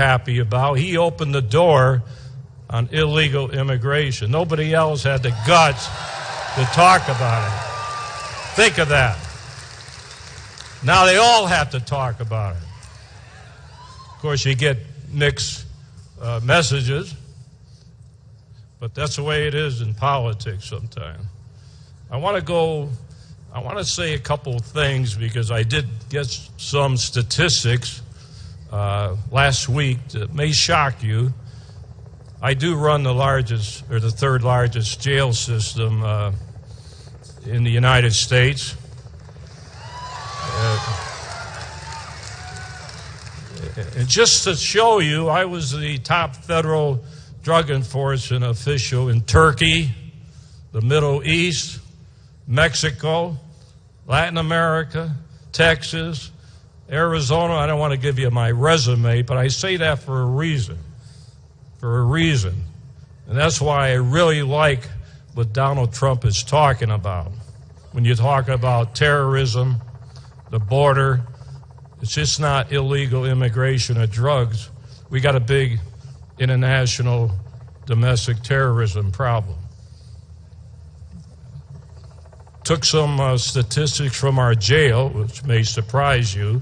happy about. He opened the door on illegal immigration. Nobody else had the guts to talk about it. Think of that. Now they all have to talk about it. Of course, you get mixed messages, but that's the way it is in politics sometimes. I want to say a couple of things because I did get some statistics last week that may shock you. I do run the largest, or the third largest jail system in the United States. And just to show you, I was the top federal drug enforcement official in Turkey, the Middle East, Mexico, Latin America, Texas, Arizona. I don't want to give you my resume, but I say that for a reason. And that's why I really like what Donald Trump is talking about. When you talk about terrorism, the border, it's just not illegal immigration of drugs. We got a big international domestic terrorism problem. Took some statistics from our jail, which may surprise you,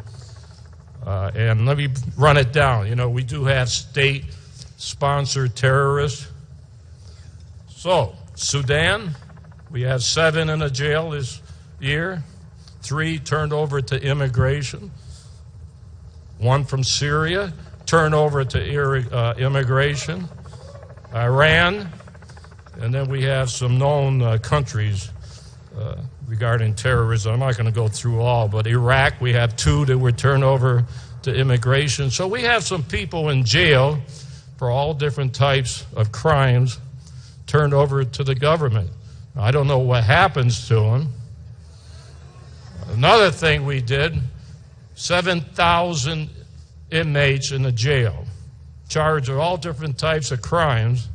and let me run it down. You know, we do have state-sponsored terrorists. So, Sudan, we have 7 in the jail this year, 3 turned over to immigration, 1 from Syria, turned over to immigration, Iran, and then we have some known countries regarding terrorism. I'm not going to go through all, but Iraq, we have 2 that were turned over to immigration. So we have some people in jail for all different types of crimes turned over to the government. I don't know what happens to them. Another thing we did, 7,000 inmates in the jail, charged with all different types of crimes,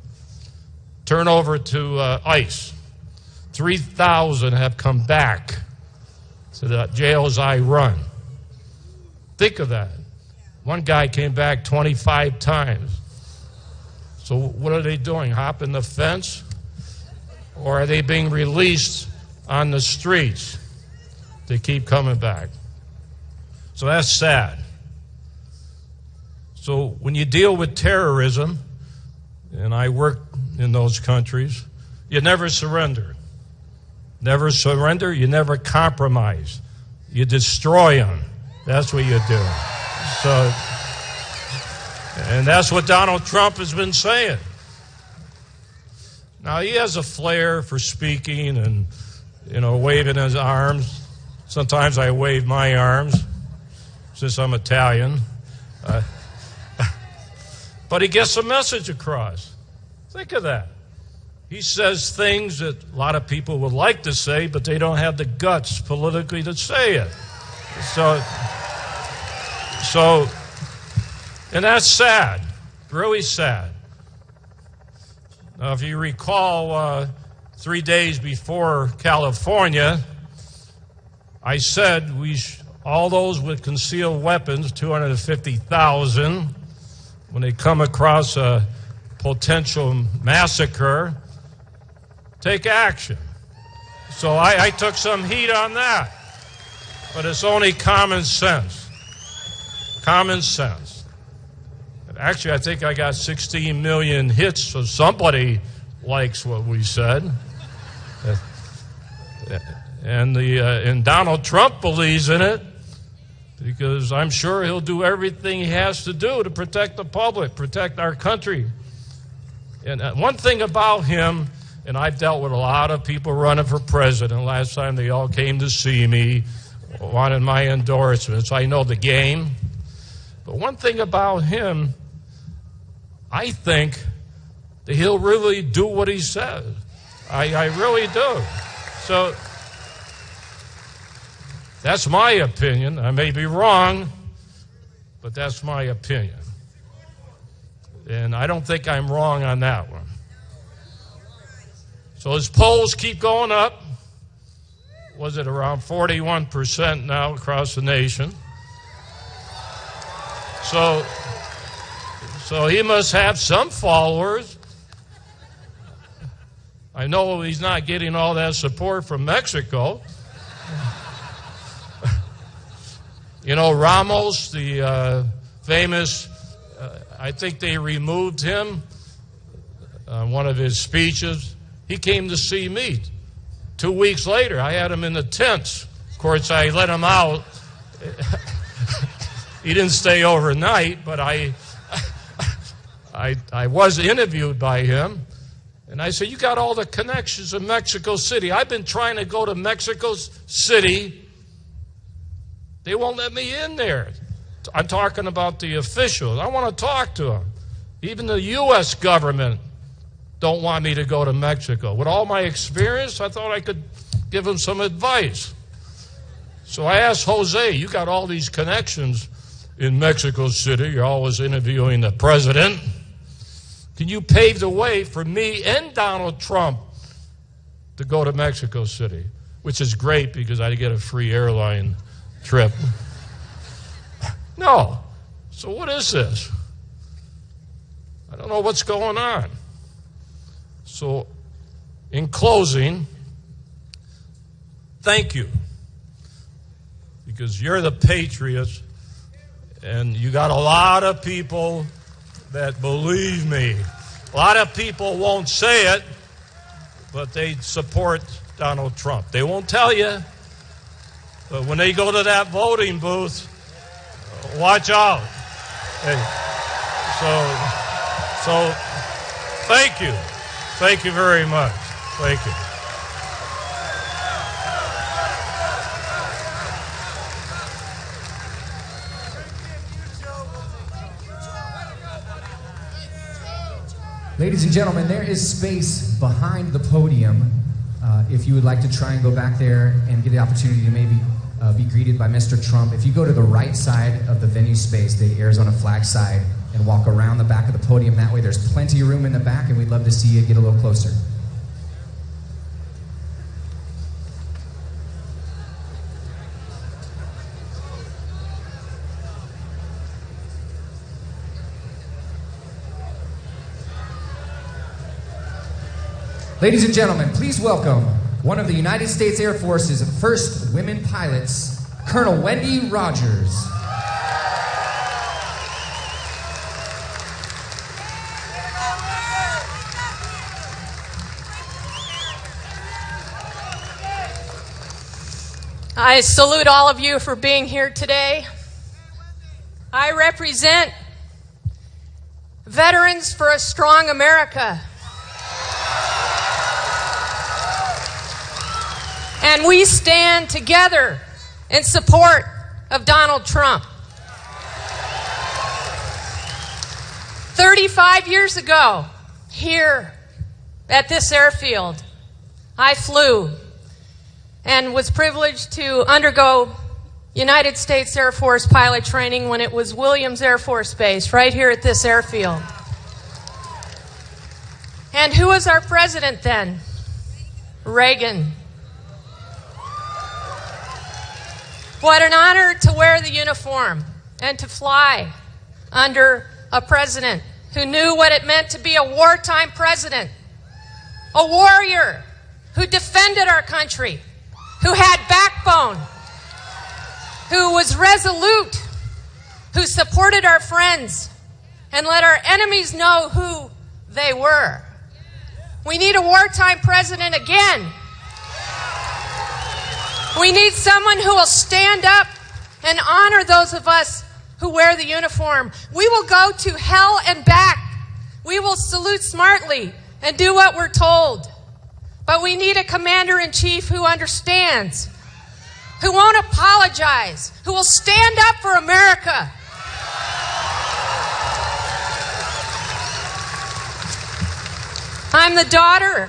turned over to ICE. 3,000 have come back to the jails I run. Think of that. One guy came back 25 times. So what are they doing? Hopping the fence? Or are they being released on the streets? They keep coming back. So that's sad. So when you deal with terrorism, and I work in those countries, you never surrender. Never surrender, you never compromise. You destroy them. That's what you do. So, and that's what Donald Trump has been saying. Now, he has a flair for speaking and, waving his arms. Sometimes I wave my arms, since I'm Italian. But he gets the message across. Think of that. He says things that a lot of people would like to say, but they don't have the guts politically to say it. So, and that's sad, really sad. Now, if you recall, 3 days before California, I said all those with concealed weapons, 250,000, when they come across a potential massacre, take action. So I took some heat on that. But it's only common sense. Common sense. Actually, I think I got 16 million hits, so somebody likes what we said. And Donald Trump believes in it because I'm sure he'll do everything he has to do to protect the public, protect our country. And one thing about him, and I've dealt with a lot of people running for president. Last time they all came to see me, wanted my endorsements. I know the game. But one thing about him, I think that he'll really do what he says. I really do. So that's my opinion. I may be wrong, but that's my opinion. And I don't think I'm wrong on that one. So his polls keep going up. Was it around 41% now across the nation? So So he must have some followers. I know he's not getting all that support from Mexico. You know, Ramos, the famous, I think they removed him on one of his speeches. He came to see me. 2 weeks later, I had him in the tents. Of course, I let him out. He didn't stay overnight, but I was interviewed by him. And I said, you got all the connections in Mexico City. I've been trying to go to Mexico City. They won't let me in there. I'm talking about the officials. I want to talk to them. Even the U.S. government don't want me to go to Mexico. With all my experience, I thought I could give them some advice. So I asked Jose, you got all these connections in Mexico City. You're always interviewing the president. Can you pave the way for me and Donald Trump to go to Mexico City? Which is great because I get a free airline trip. No. So what is this? I don't know what's going on. So in closing, thank you. Because you're the patriots, and you got a lot of people that believe me. A lot of people won't say it, but they support Donald Trump. They won't tell you, but when they go to that voting booth, watch out. Hey, so thank you. Thank you very much. Thank you. Ladies and gentlemen, there is space behind the podium if you would like to try and go back there and get the opportunity to maybe be greeted by Mr. Trump. If you go to the right side of the venue space, the Arizona flag side, and walk around the back of the podium that way, there's plenty of room in the back, and we'd love to see you get a little closer. Ladies and gentlemen, please welcome one of the United States Air Force's first women pilots, Colonel Wendy Rogers. I salute all of you for being here today. I represent Veterans for a Strong America. And we stand together in support of Donald Trump. 35 years ago, here at this airfield, I flew and was privileged to undergo United States Air Force pilot training when it was Williams Air Force Base, right here at this airfield. And who was our president then? Reagan. What an honor to wear the uniform and to fly under a president who knew what it meant to be a wartime president, a warrior who defended our country, who had backbone, who was resolute, who supported our friends and let our enemies know who they were. We need a wartime president again. We need someone who will stand up and honor those of us who wear the uniform. We will go to hell and back. We will salute smartly and do what we're told. But we need a commander-in-chief who understands, who won't apologize, who will stand up for America. I'm the daughter,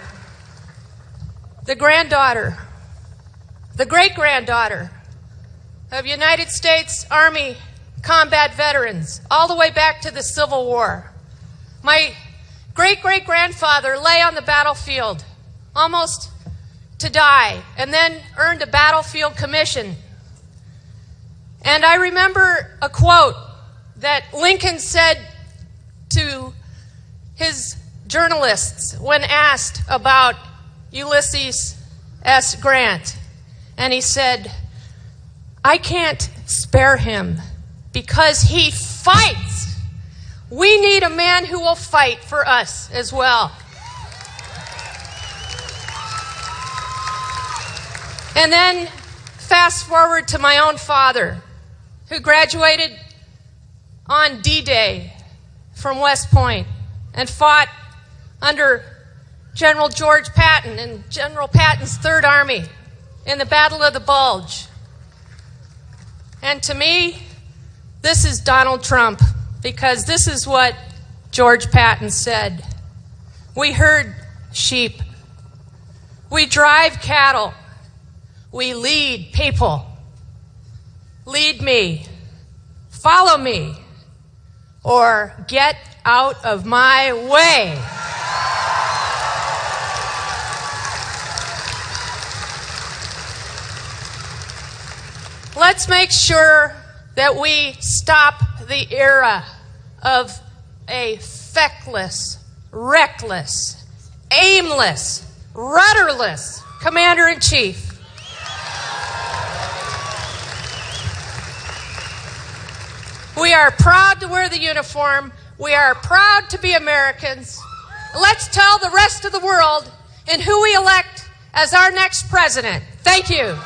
the granddaughter, the great-granddaughter of United States Army combat veterans, all the way back to the Civil War. My great-great-grandfather lay on the battlefield, almost to die, and then earned a battlefield commission. And I remember a quote that Lincoln said to his journalists when asked about Ulysses S. Grant. And he said, I can't spare him because he fights. We need a man who will fight for us as well. And then fast forward to my own father, who graduated on D-Day from West Point and fought under General George Patton and General Patton's Third Army in the Battle of the Bulge. And to me, this is Donald Trump, because this is what George Patton said. We herd sheep. We drive cattle. We lead people. Lead me. Follow me. Or get out of my way. Let's make sure that we stop the era of a feckless, reckless, aimless, rudderless commander-in-chief. We are proud to wear the uniform. We are proud to be Americans. Let's tell the rest of the world in who we elect as our next president. Thank you.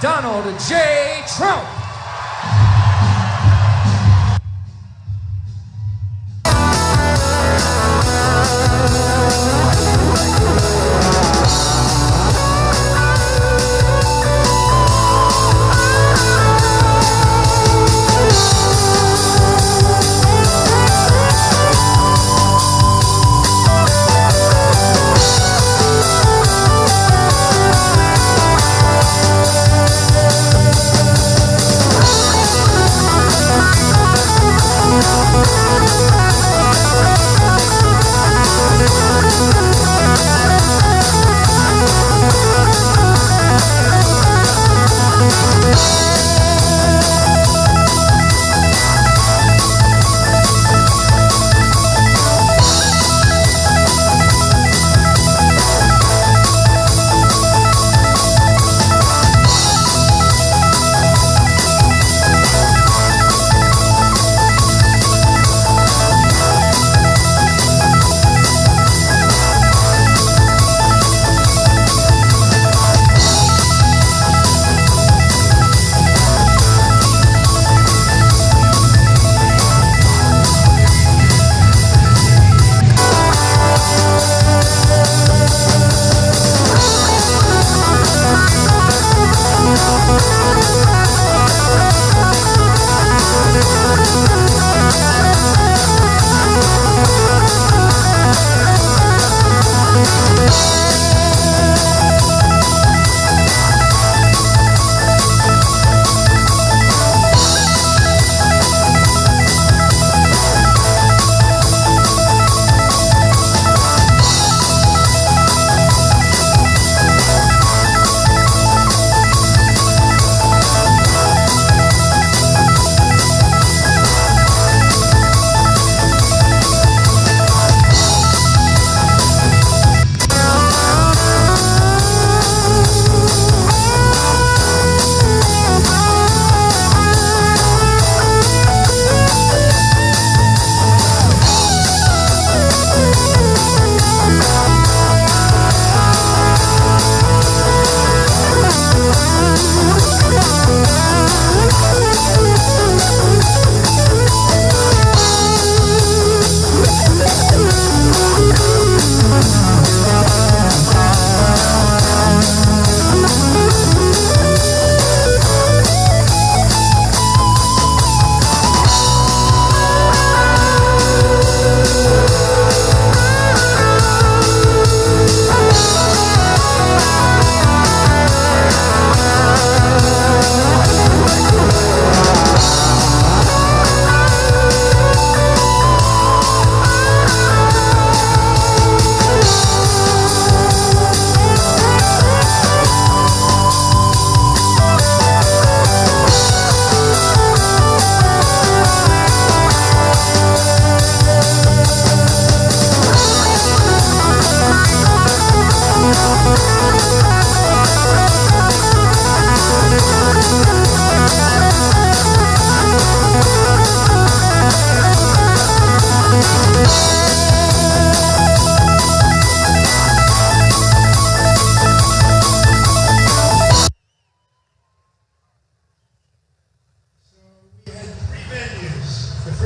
Donald J. Trump.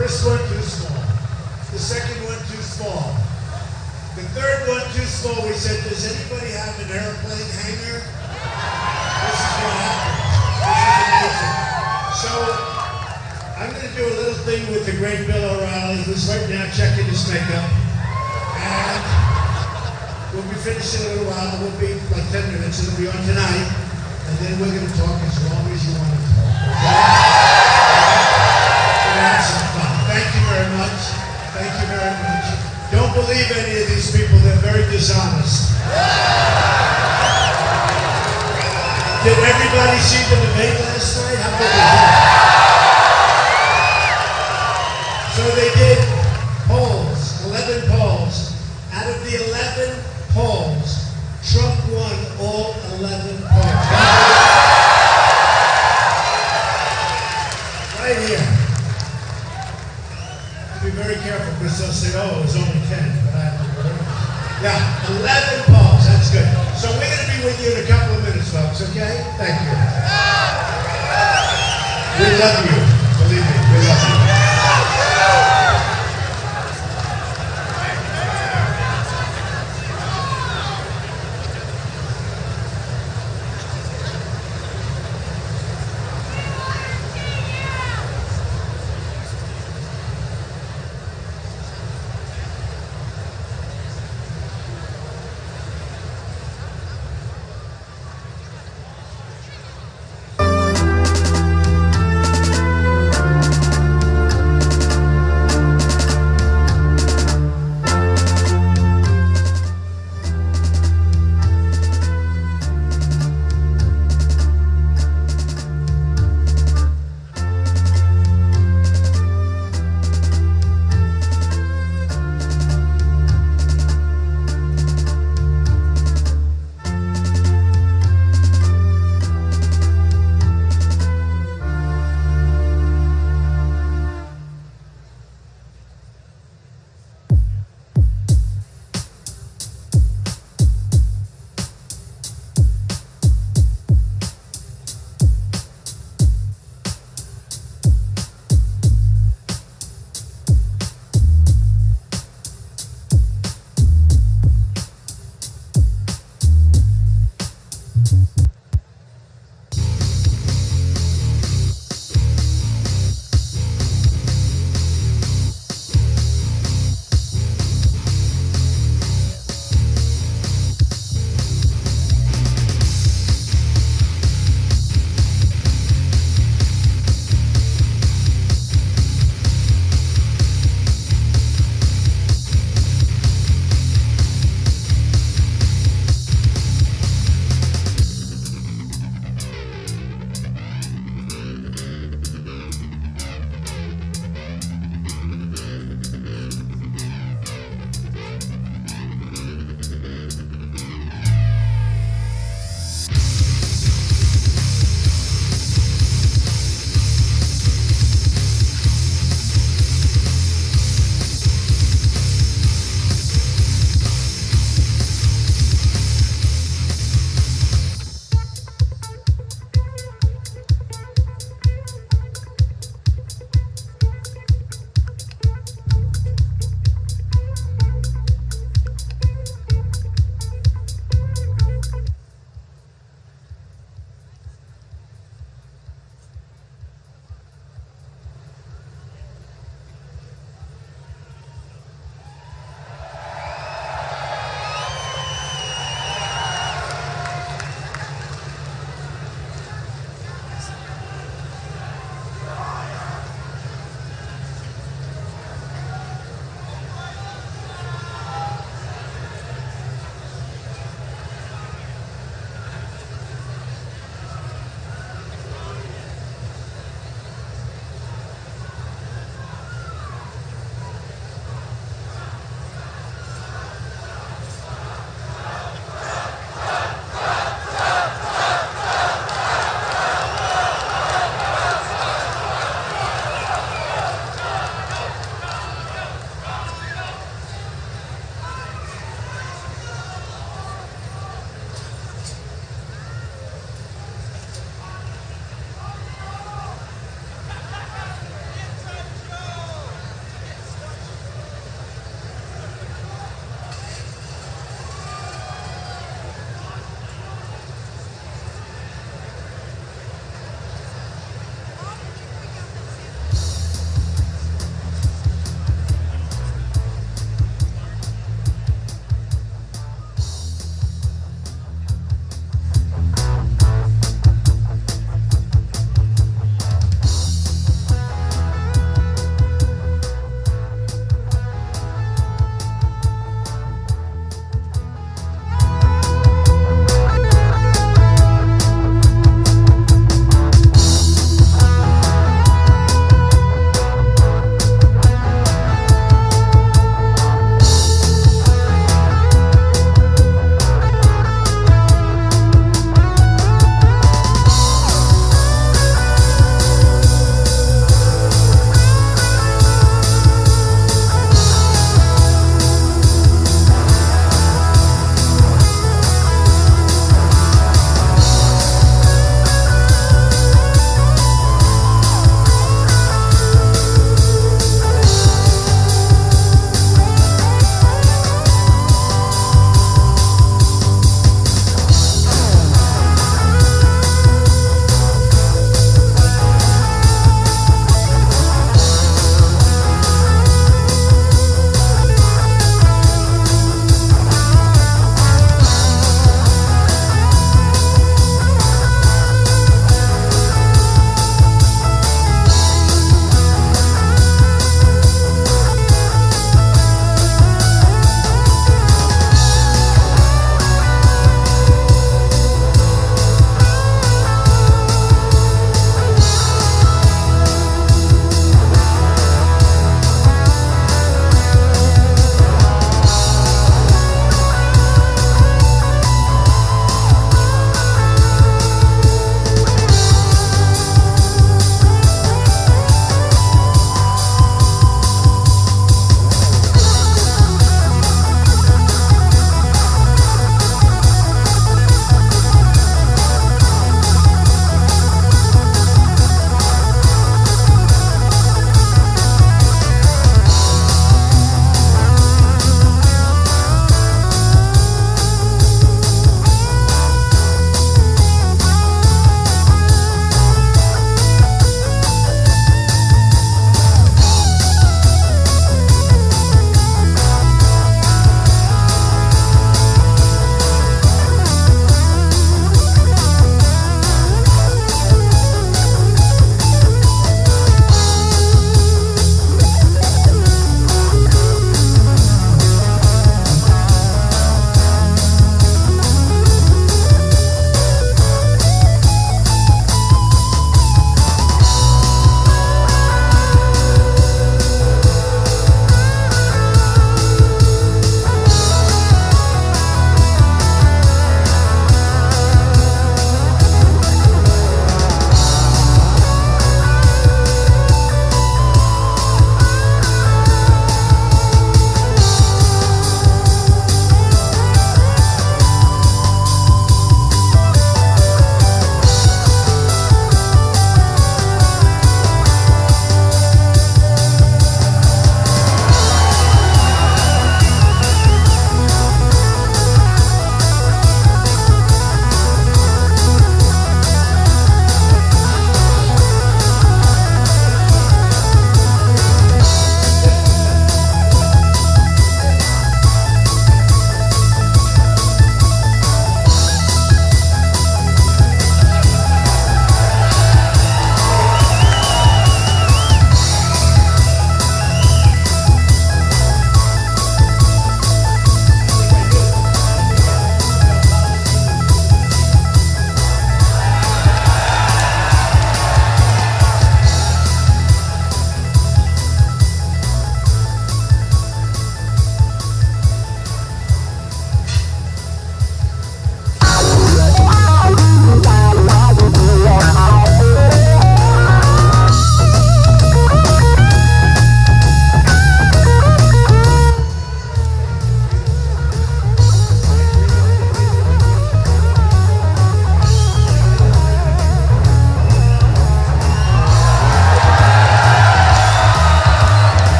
first one too small. The second one too small. The third one too small. We said, does anybody have an airplane hangar? This is what happened. This is amazing. So I'm going to do a little thing with the great Bill O'Reilly, who's right now checking his makeup. And we'll be finishing in a little while. We'll be like 10 minutes. It'll be on tonight. And then we're going to talk as long as you want to talk. Okay? Have some fun. Thank you very much. Thank you very much. Don't believe any of these people. They're very dishonest. Did everybody see the debate last night? How good was that? So they did polls, 11 polls. Out of the 11 polls, Trump won all 11 polls. Right here. Be very careful because they'll say, oh, it was only 10, but I don't know. Yeah, 11 polls, that's good. So we're going to be with you in a couple of minutes, folks, okay? Thank you. We love you. Believe me, we love you.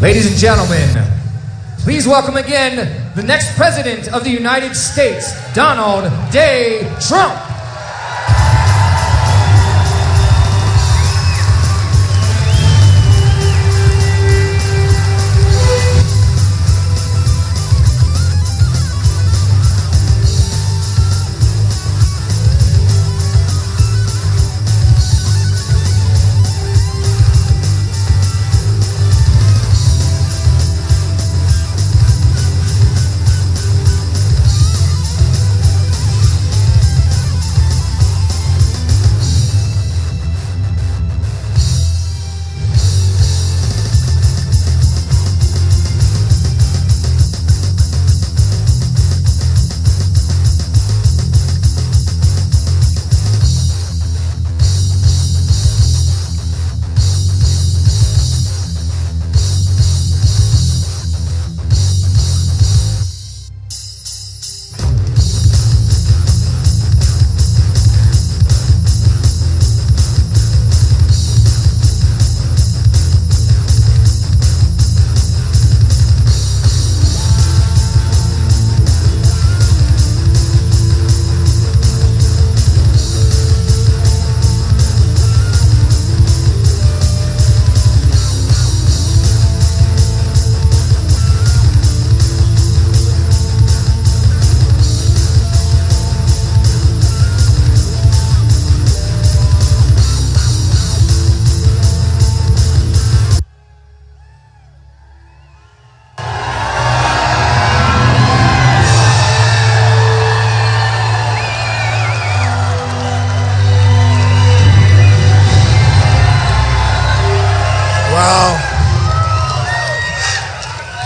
Ladies and gentlemen, please welcome again the next President of the United States, Donald J. Trump.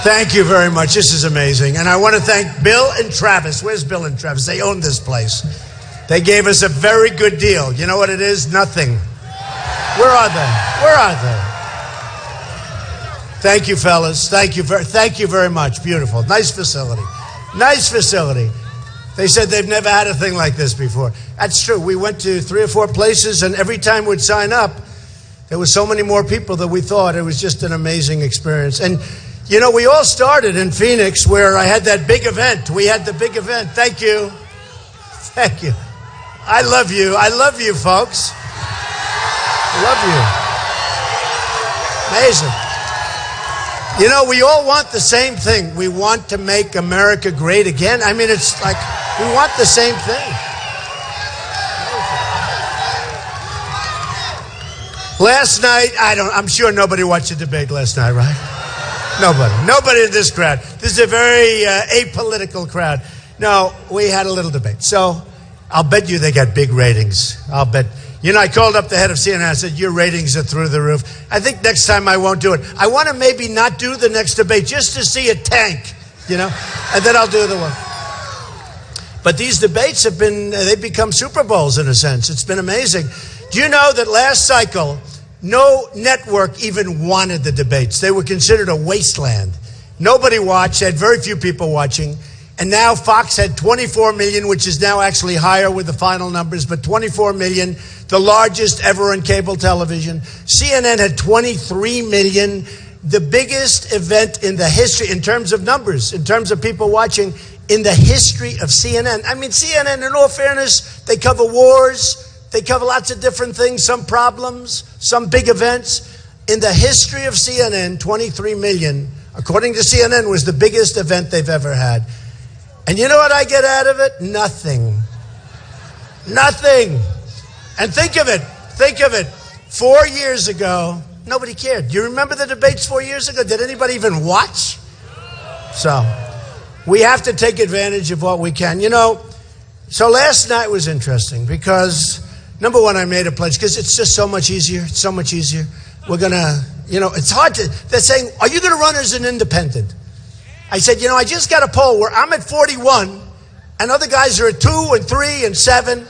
Thank you very much. This is amazing. And I want to thank Bill and Travis. Where's Bill and Travis? They own this place. They gave us a very good deal. You know what it is? Nothing. Where are they? Where are they? Thank you, fellas. Thank you very much. Beautiful. Nice facility. Nice facility. They said they've never had a thing like this before. That's true. We went to 3 or 4 places, and every time we'd sign up, there was so many more people than we thought. It was just an amazing experience. And you know, we all started in Phoenix where I had that big event. We had the big event. Thank you. Thank you. I love you. I love you, folks. I love you. Amazing. You know, we all want the same thing. We want to make America great again. I mean, it's like we want the same thing. Last night, I'm sure nobody watched the debate last night, right? Nobody in this crowd. This is a very apolitical crowd. No, we had a little debate. So I'll bet you they got big ratings. I'll bet. You know, I called up the head of CNN. I said, your ratings are through the roof. I think next time I won't do it. I want to maybe not do the next debate just to see it tank, you know, and then I'll do the one. But these debates they've become Super Bowls in a sense. It's been amazing. Do you know that last cycle, no network even wanted the debates. They were considered a wasteland. Nobody watched, had very few people watching. And now Fox had 24 million, which is now actually higher with the final numbers, but 24 million, the largest ever in cable television. CNN had 23 million, the biggest event in the history, in terms of numbers, in terms of people watching, in the history of CNN. I mean, CNN, in all fairness, they cover wars, they cover lots of different things, some problems, some big events. In the history of CNN, 23 million, according to CNN, was the biggest event they've ever had. And you know what I get out of it? Nothing. Nothing. And think of it. 4 years ago, nobody cared. Do you remember the debates 4 years ago? Did anybody even watch? So, we have to take advantage of what we can. You know, so last night was interesting because, number one, I made a pledge because it's just so much easier. It's so much easier. We're going to, you know, it's hard to, they're saying, are you going to run as an independent? I said, you know, I just got a poll where I'm at 41 and other guys are at 2 and 3 and 7.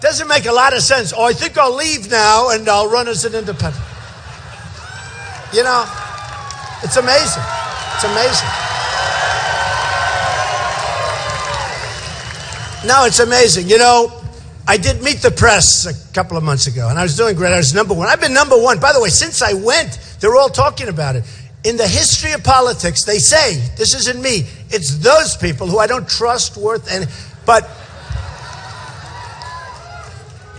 Doesn't make a lot of sense. Oh, I think I'll leave now and I'll run as an independent. You know, it's amazing. It's amazing. No, it's amazing. You know, I did Meet the Press a couple of months ago, and I was doing great. I was number one. I've been number one. By the way, since I went, they're all talking about it. In the history of politics, they say, this isn't me, it's those people who I don't trust but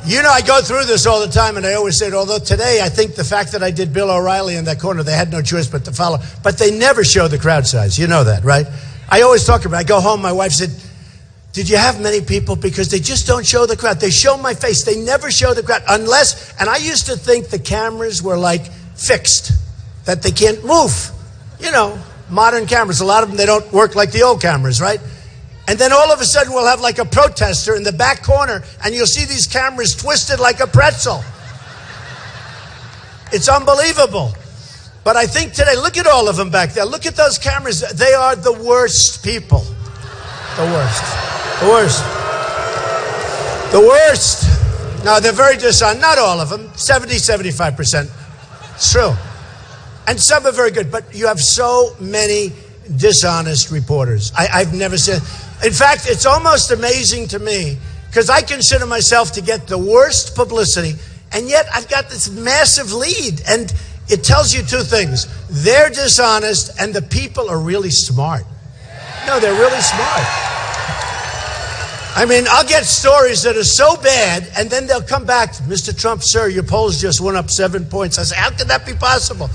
you know, I go through this all the time, and I always say it, although today I think the fact that I did Bill O'Reilly in that corner, they had no choice but to follow. But they never show the crowd size. You know that, right? I always talk about it. I go home, my wife said, did you have many people? Because they just don't show the crowd. They show my face. They never show the crowd. Unless, and I used to think the cameras were like fixed, that they can't move. You know, modern cameras, a lot of them, they don't work like the old cameras, right? And then all of a sudden we'll have like a protester in the back corner, and you'll see these cameras twisted like a pretzel. It's unbelievable. But I think today, look at all of them back there. Look at those cameras. They are the worst people. The worst. The worst. The worst. No, they're very dishonest. Not all of them. 75%. It's true. And some are very good. But you have so many dishonest reporters. I've never seen. In fact, it's almost amazing to me, because I consider myself to get the worst publicity, and yet I've got this massive lead. And it tells you two things. They're dishonest, and the people are really smart. No, they're really smart. I mean, I'll get stories that are so bad, and then they'll come back, Mr. Trump, sir, your polls just went up 7 points. I say, how could that be possible?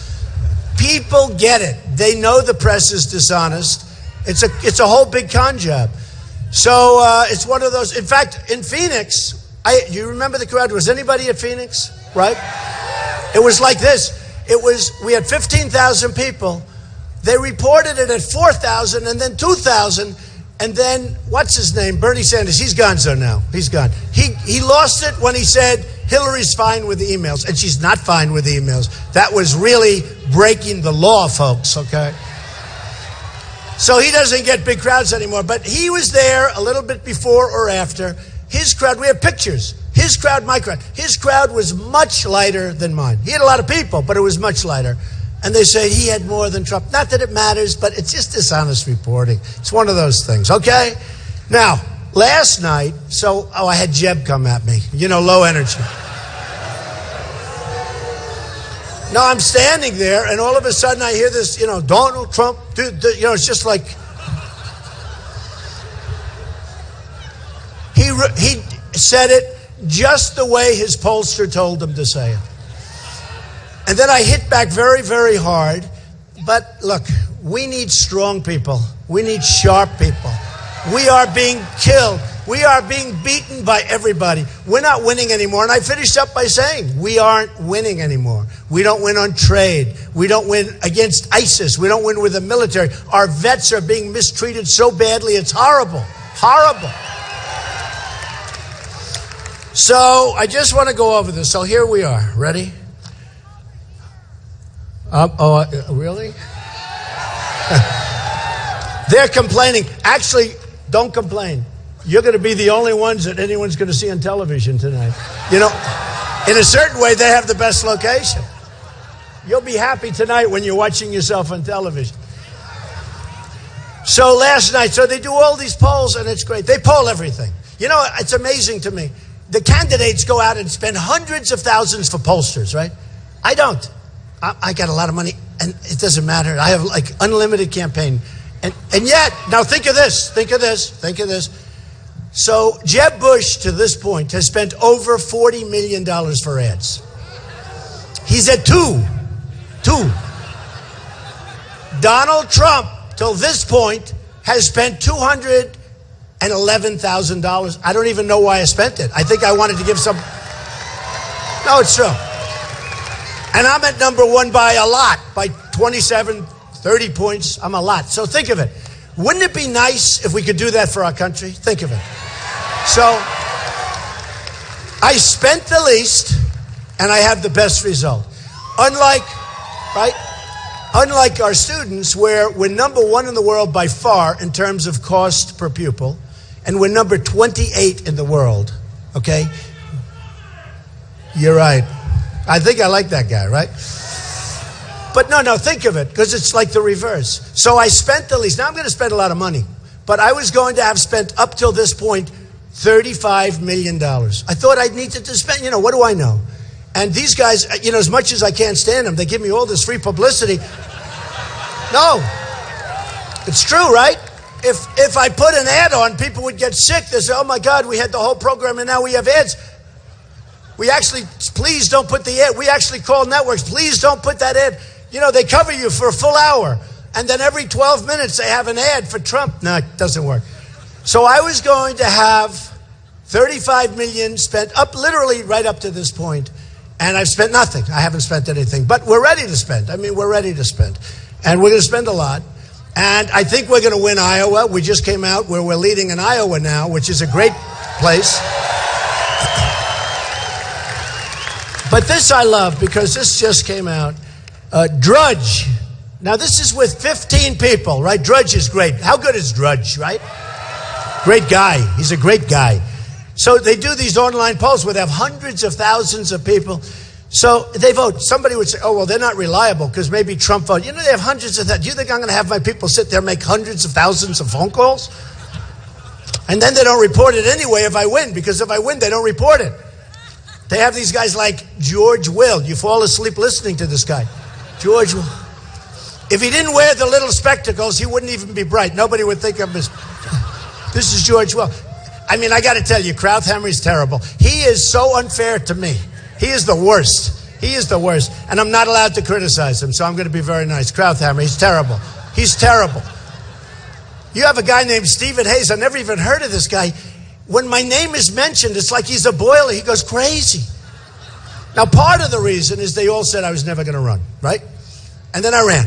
People get it. They know the press is dishonest. It's a whole big con job. So it's one of those. In fact, in Phoenix, you remember the crowd? Was anybody at Phoenix? Right? It was like this. We had 15,000 people. They reported it at 4,000 and then 2,000. And then, what's his name? Bernie Sanders. He's gone, so now. He's gone. He lost it when he said Hillary's fine with the emails. And she's not fine with the emails. That was really breaking the law, folks, okay? So he doesn't get big crowds anymore. But he was there a little bit before or after. His crowd, we have pictures. His crowd, my crowd. His crowd was much lighter than mine. He had a lot of people, but it was much lighter. And they say he had more than Trump. Not that it matters, but it's just dishonest reporting. It's one of those things, okay? Now, last night, I had Jeb come at me. You know, low energy. No, I'm standing there, and all of a sudden I hear this, you know, Donald Trump, it's just like, he said it just the way his pollster told him to say it. And then I hit back very, very hard. But look, we need strong people. We need sharp people. We are being killed. We are being beaten by everybody. We're not winning anymore. And I finished up by saying, we aren't winning anymore. We don't win on trade. We don't win against ISIS. We don't win with the military. Our vets are being mistreated so badly. It's horrible. Horrible. So I just want to go over this. So here we are. Ready? Really? They're complaining. Actually, don't complain. You're going to be the only ones that anyone's going to see on television tonight. You know, in a certain way, they have the best location. You'll be happy tonight when you're watching yourself on television. So last night, they do all these polls, and it's great. They poll everything. You know, it's amazing to me. The candidates go out and spend hundreds of thousands for pollsters, right? I don't. I got a lot of money, and it doesn't matter. I have like unlimited campaign. And yet, now think of this. So Jeb Bush, to this point, has spent over $40 million for ads. He's at two. Donald Trump, till this point, has spent $211,000. I don't even know why I spent it. I think I wanted to give some. No, it's true. And I'm at number one by a lot, by 27, 30 points. I'm a lot. So think of it. Wouldn't it be nice if we could do that for our country? Think of it. So I spent the least, and I have the best result. Unlike our students, where we're number one in the world by far in terms of cost per pupil, and we're number 28 in the world, okay? You're right. I think I like that guy, right? But no, think of it, because it's like the reverse. So I spent the least. Now I'm going to spend a lot of money, but I was going to have spent up till this point $35 million. I thought I needed to spend, what do I know? And these guys, as much as I can't stand them, they give me all this free publicity. No. It's true, right? If I put an ad on, people would get sick. They say, oh my God, we had the whole program and now we have ads. Please don't put the ad. We actually call networks, please don't put that ad. They cover you for a full hour. And then every 12 minutes they have an ad for Trump. No, it doesn't work. So I was going to have $35 million spent up literally right up to this point. And I've spent nothing. I haven't spent anything. But we're ready to spend. We're ready to spend. And we're going to spend a lot. And I think we're going to win Iowa. We just came out where we're leading in Iowa now, which is a great place. But this I love because this just came out. Drudge. Now this is with 15 people, right? Drudge is great. How good is Drudge, right? Great guy. He's a great guy. So they do these online polls where they have hundreds of thousands of people. So they vote. Somebody would say, oh, well, they're not reliable because maybe Trump voted. They have hundreds of that. Do you think I'm going to have my people sit there and make hundreds of thousands of phone calls? And then they don't report it anyway if I win, because if I win, they don't report it. They have these guys like George Will. You fall asleep listening to this guy. George Will. If he didn't wear the little spectacles, he wouldn't even be bright. Nobody would think of him as... This is George Will. I got to tell you, Krauthammer is terrible. He is so unfair to me. He is the worst. He is the worst. And I'm not allowed to criticize him, so I'm going to be very nice. Krauthammer, he's terrible. He's terrible. You have a guy named Stephen Hayes. I never even heard of this guy. When my name is mentioned, it's like he's a boiler. He goes crazy. Now, part of the reason is they all said I was never going to run, right? And then I ran.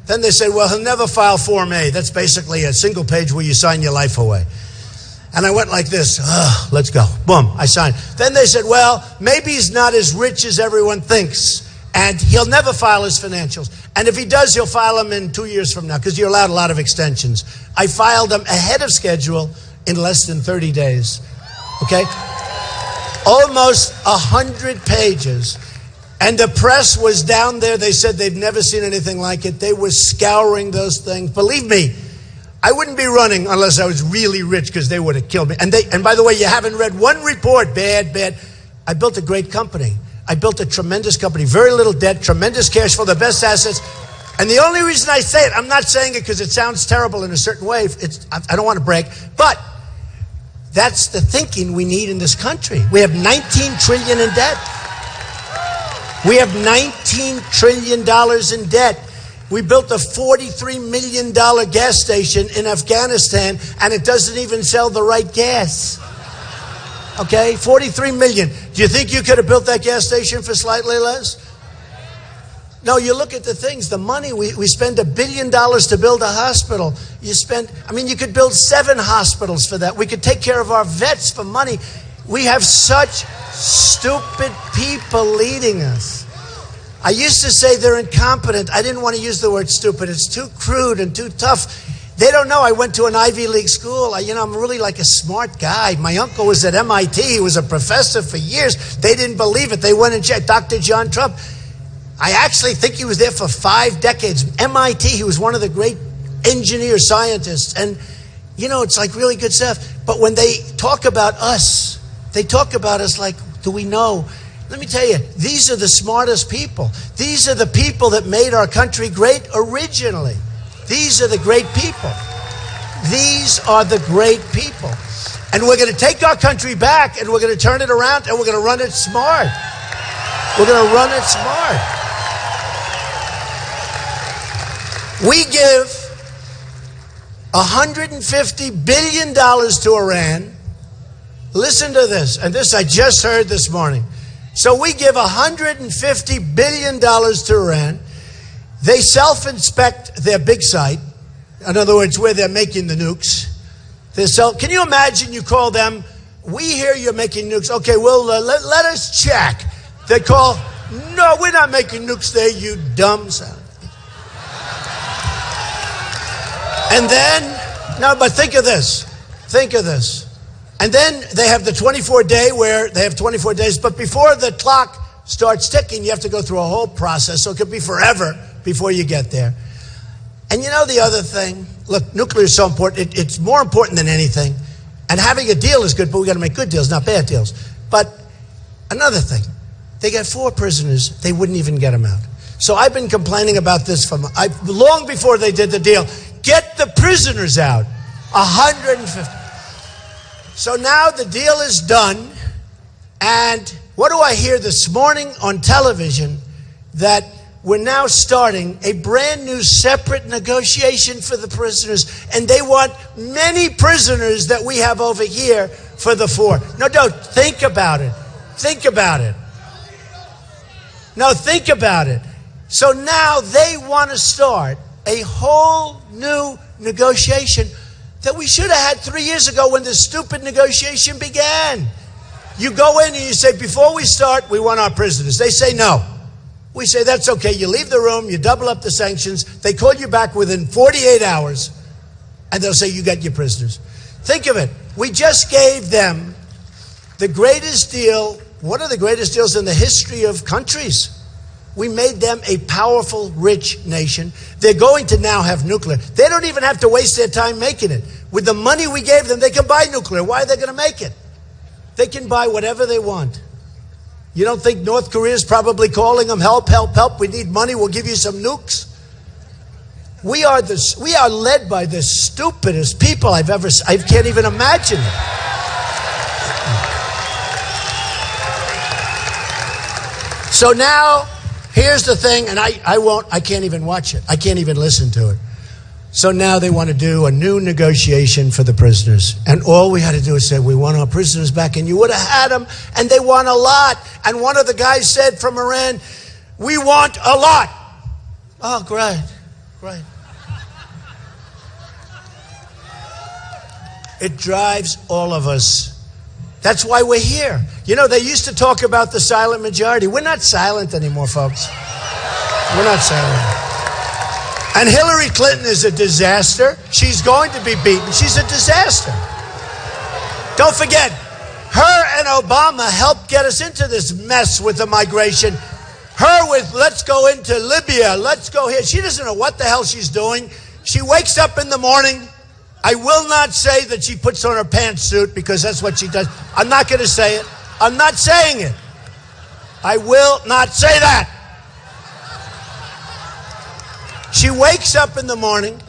Then they said, well, he'll never file Form A. That's basically a single page where you sign your life away. And I went like this. Let's go. Boom, I signed. Then they said, well, maybe he's not as rich as everyone thinks. And he'll never file his financials. And if he does, he'll file them in 2 years from now because you're allowed a lot of extensions. I filed them ahead of schedule in less than 30 days. Okay? Almost 100 pages. And the press was down there. They said they've never seen anything like it. They were scouring those things. Believe me, I wouldn't be running unless I was really rich because they would have killed me. And by the way, you haven't read one report. Bad. I built a great company. I built a tremendous company. Very little debt, tremendous cash flow, the best assets. And the only reason I say it, I'm not saying it because it sounds terrible in a certain way. I don't want to brag. But that's the thinking we need in this country. We have $19 trillion in debt. We have $19 trillion in debt. We built a $43 million gas station in Afghanistan, and it doesn't even sell the right gas. Okay, $43 million. Do you think you could have built that gas station for slightly less? No, you look at the things, the money. We spend $1 billion to build a hospital. You could build 7 hospitals for that. We could take care of our vets for money. We have such stupid people leading us. I used to say they're incompetent. I didn't want to use the word stupid. It's too crude and too tough. They don't know I went to an Ivy League school. I'm really like a smart guy. My uncle was at MIT. He was a professor for years. They didn't believe it. They went and checked. Dr. John Trump. I actually think he was there for 5 decades. MIT, he was one of the great engineer scientists. And, it's like really good stuff. But when they talk about us, they talk about us like, do we know? Let me tell you, these are the smartest people. These are the people that made our country great originally. These are the great people. These are the great people. And we're going to take our country back and we're going to turn it around and we're going to run it smart. We're going to run it smart. We give $150 billion to Iran. Listen to this, and this I just heard this morning. So we give $150 billion to Iran. They self-inspect their big site. In other words, where they're making the nukes. Can you imagine you call them, we hear you're making nukes. Okay, well, let us check. They call, no, we're not making nukes there, you dumb son. And then, no, but think of this. Think of this. And then they have the 24-day where they have 24 days. But before the clock starts ticking, you have to go through a whole process. So it could be forever before you get there. And the other thing, look, nuclear is so important. It's more important than anything. And having a deal is good, but we got to make good deals, not bad deals. But another thing, they got 4 prisoners. They wouldn't even get them out. So I've been complaining about this long before they did the deal. Get the prisoners out. 150. So now the deal is done. And what do I hear this morning on television? That we're now starting a brand new separate negotiation for the prisoners. And they want many prisoners that we have over here for the 4. No, don't. Think about it. Think about it. No, think about it. So now they want to start a whole new negotiation that we should have had 3 years ago when this stupid negotiation began. You go in and you say, before we start, we want our prisoners. They say no. We say, that's okay. You leave the room, you double up the sanctions. They call you back within 48 hours, and they'll say, you got your prisoners. Think of it. We just gave them the greatest deal, one of the greatest deals in the history of countries. We made them a powerful, rich nation. They're going to now have nuclear. They don't even have to waste their time making it. With the money we gave them, they can buy nuclear. Why are they going to make it? They can buy whatever they want. You don't think North Korea is probably calling them, help, help, help, we need money, we'll give you some nukes? We are led by the stupidest people I can't even imagine it. So now, here's the thing, and I can't even watch it. I can't even listen to it. So now they want to do a new negotiation for the prisoners. And all we had to do is say, we want our prisoners back. And you would have had them, and they want a lot. And one of the guys said from Iran, we want a lot. Oh, great, great. It drives all of us. That's why we're here. You know, they used to talk about the silent majority. We're not silent anymore, folks. We're not silent. And Hillary Clinton is a disaster. She's going to be beaten. She's a disaster. Don't forget, her and Obama helped get us into this mess with the migration. Her with, let's go into Libya, let's go here. She doesn't know what the hell she's doing. She wakes up in the morning. I will not say that she puts on her pantsuit because that's what she does. I'm not going to say it. I'm not saying it. I will not say that. She wakes up in the morning,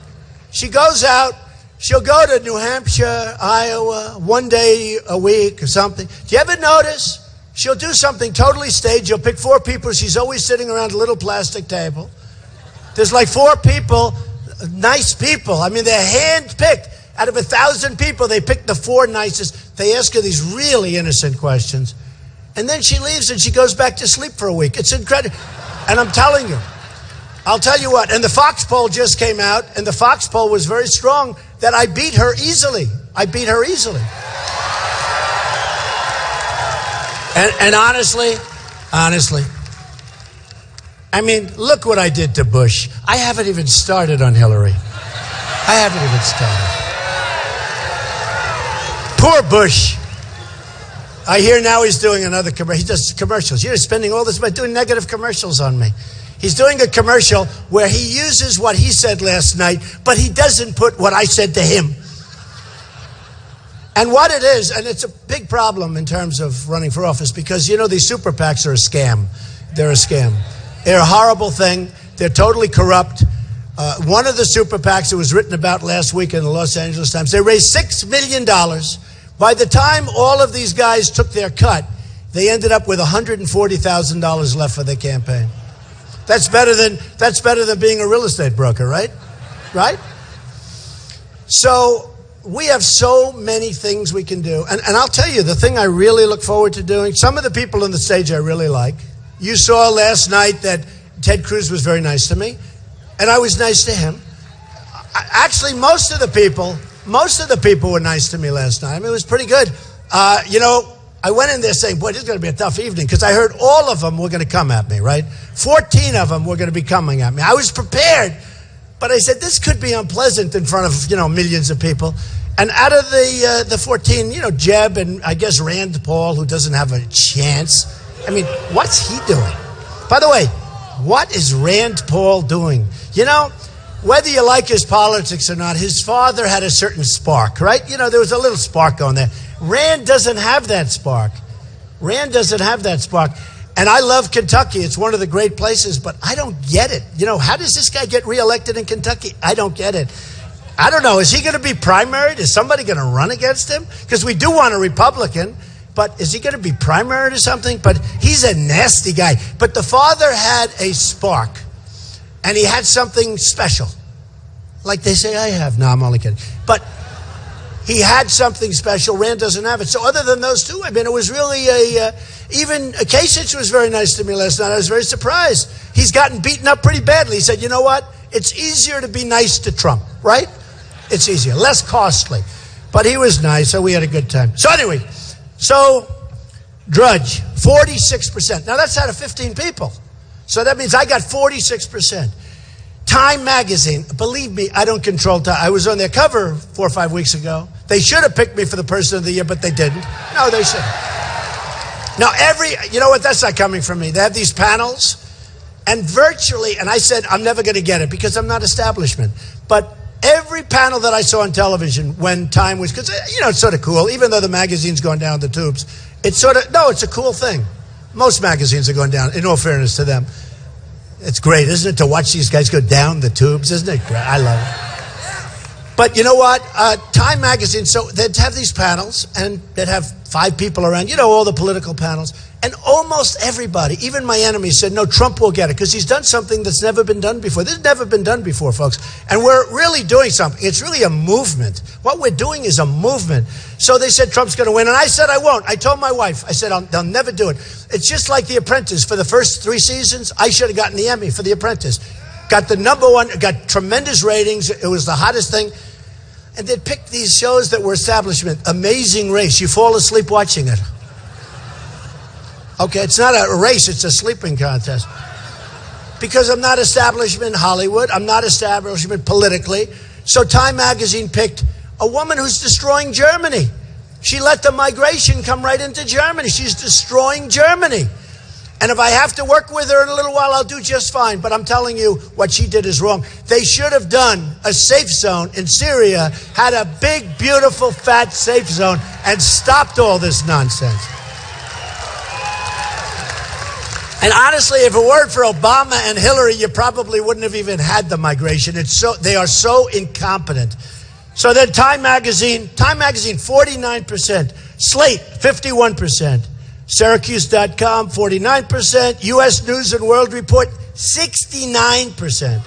she goes out, she'll go to New Hampshire, Iowa, one day a week or something. Do you ever notice? She'll do something totally staged. She'll pick 4 people. She's always sitting around a little plastic table. There's like 4 people, nice people. I mean, they're hand-picked. Out of 1,000 people, they pick the 4 nicest. They ask her these really innocent questions. And then she leaves and she goes back to sleep for a week. It's incredible. And I'm telling you, I'll tell you what, and the Fox poll just came out, and the Fox poll was very strong that I beat her easily. I beat her easily. And honestly, I mean, look what I did to Bush. I haven't even started on Hillary. I haven't even started. Poor Bush. I hear now he's doing another commercial. He does commercials. You're spending all this money doing negative commercials on me. He's doing a commercial where he uses what he said last night, but he doesn't put what I said to him. And what it is, and it's a big problem in terms of running for office, because, you know, these super PACs are a scam. They're a scam. They're a horrible thing. They're totally corrupt. One of the super PACs that was written about last week in the Los Angeles Times, they raised $6 million. By the time all of these guys took their cut, they ended up with $140,000 left for their campaign. That's better than being a real estate broker, right? Right? So we have so many things we can do. And I'll tell you, the thing I really look forward to doing, some of the people on the stage I really like. You saw last night that Ted Cruz was very nice to me, and I was nice to him. Actually, most of the people were nice to me last night. I mean, it was pretty good. You know, I went in there saying, boy, this is going to be a tough evening, because I heard all of them were going to come at me, right? 14 of them were going to be coming at me. I was prepared, but I said, this could be unpleasant in front of, you know, millions of people. And out of the 14, you know, Jeb and I guess Rand Paul, who doesn't have a chance. I mean, what's he doing? By the way, what is Rand Paul doing? You know, whether you like his politics or not, his father had a certain spark, right? You know, there was a little spark on there. Rand doesn't have that spark. Rand doesn't have that spark. And I love Kentucky. It's one of the great places, but I don't get it. You know, how does this guy get reelected in Kentucky? I don't get it. I don't know. Is he going to be primaried? Is somebody going to run against him? Because we do want a Republican, but is he going to be primaried or something? But he's a nasty guy. But the father had a spark, and he had something special. Like they say I have. No, I'm only kidding. But he had something special. Rand doesn't have it. So other than those two, I mean, it was really even Kasich was very nice to me last night. I was very surprised. He's gotten beaten up pretty badly. He said, you know what? It's easier to be nice to Trump, right? It's easier, less costly. But he was nice, so we had a good time. So anyway, Drudge, 46%. Now that's out of 15 people. So that means I got 46%. Time magazine, believe me, I don't control time. I was on their cover 4 or 5 weeks ago. They should have picked me for the person of the year, but they didn't. No, they shouldn't. Now, you know what? That's not coming from me. They have these panels, and virtually, and I said, I'm never going to get it because I'm not establishment. But every panel that I saw on television when Time was, because, you know, it's sort of cool, even though the magazine's going down the tubes. It's it's a cool thing. Most magazines are going down, in all fairness to them. It's great, isn't it, to watch these guys go down the tubes? Isn't it great? I love it. But you know what? Time magazine, so they'd have these panels, and they'd have 5 people around, you know, all the political panels. And almost everybody, even my enemies, said, no, Trump will get it, because he's done something that's never been done before. This has never been done before, folks. And we're really doing something. It's really a movement. What we're doing is a movement. So they said Trump's going to win, and I said I won't. I told my wife, I said, they'll never do it. It's just like The Apprentice. For the first 3 seasons, I should have gotten the Emmy for The Apprentice. Got the #1, got tremendous ratings. It was the hottest thing. And they'd pick these shows that were establishment. Amazing Race. You fall asleep watching it. Okay, it's not a race, it's a sleeping contest. Because I'm not establishment Hollywood, I'm not establishment politically. So Time magazine picked a woman who's destroying Germany. She let the migration come right into Germany. She's destroying Germany. And if I have to work with her in a little while, I'll do just fine. But I'm telling you, what she did is wrong. They should have done a safe zone in Syria, had a big, beautiful, fat safe zone, and stopped all this nonsense. And honestly, if it weren't for Obama and Hillary, you probably wouldn't have even had the migration. They are so incompetent. So then Time magazine, 49%. Slate, 51%. Syracuse.com, 49%. U.S. News and World Report, 69%.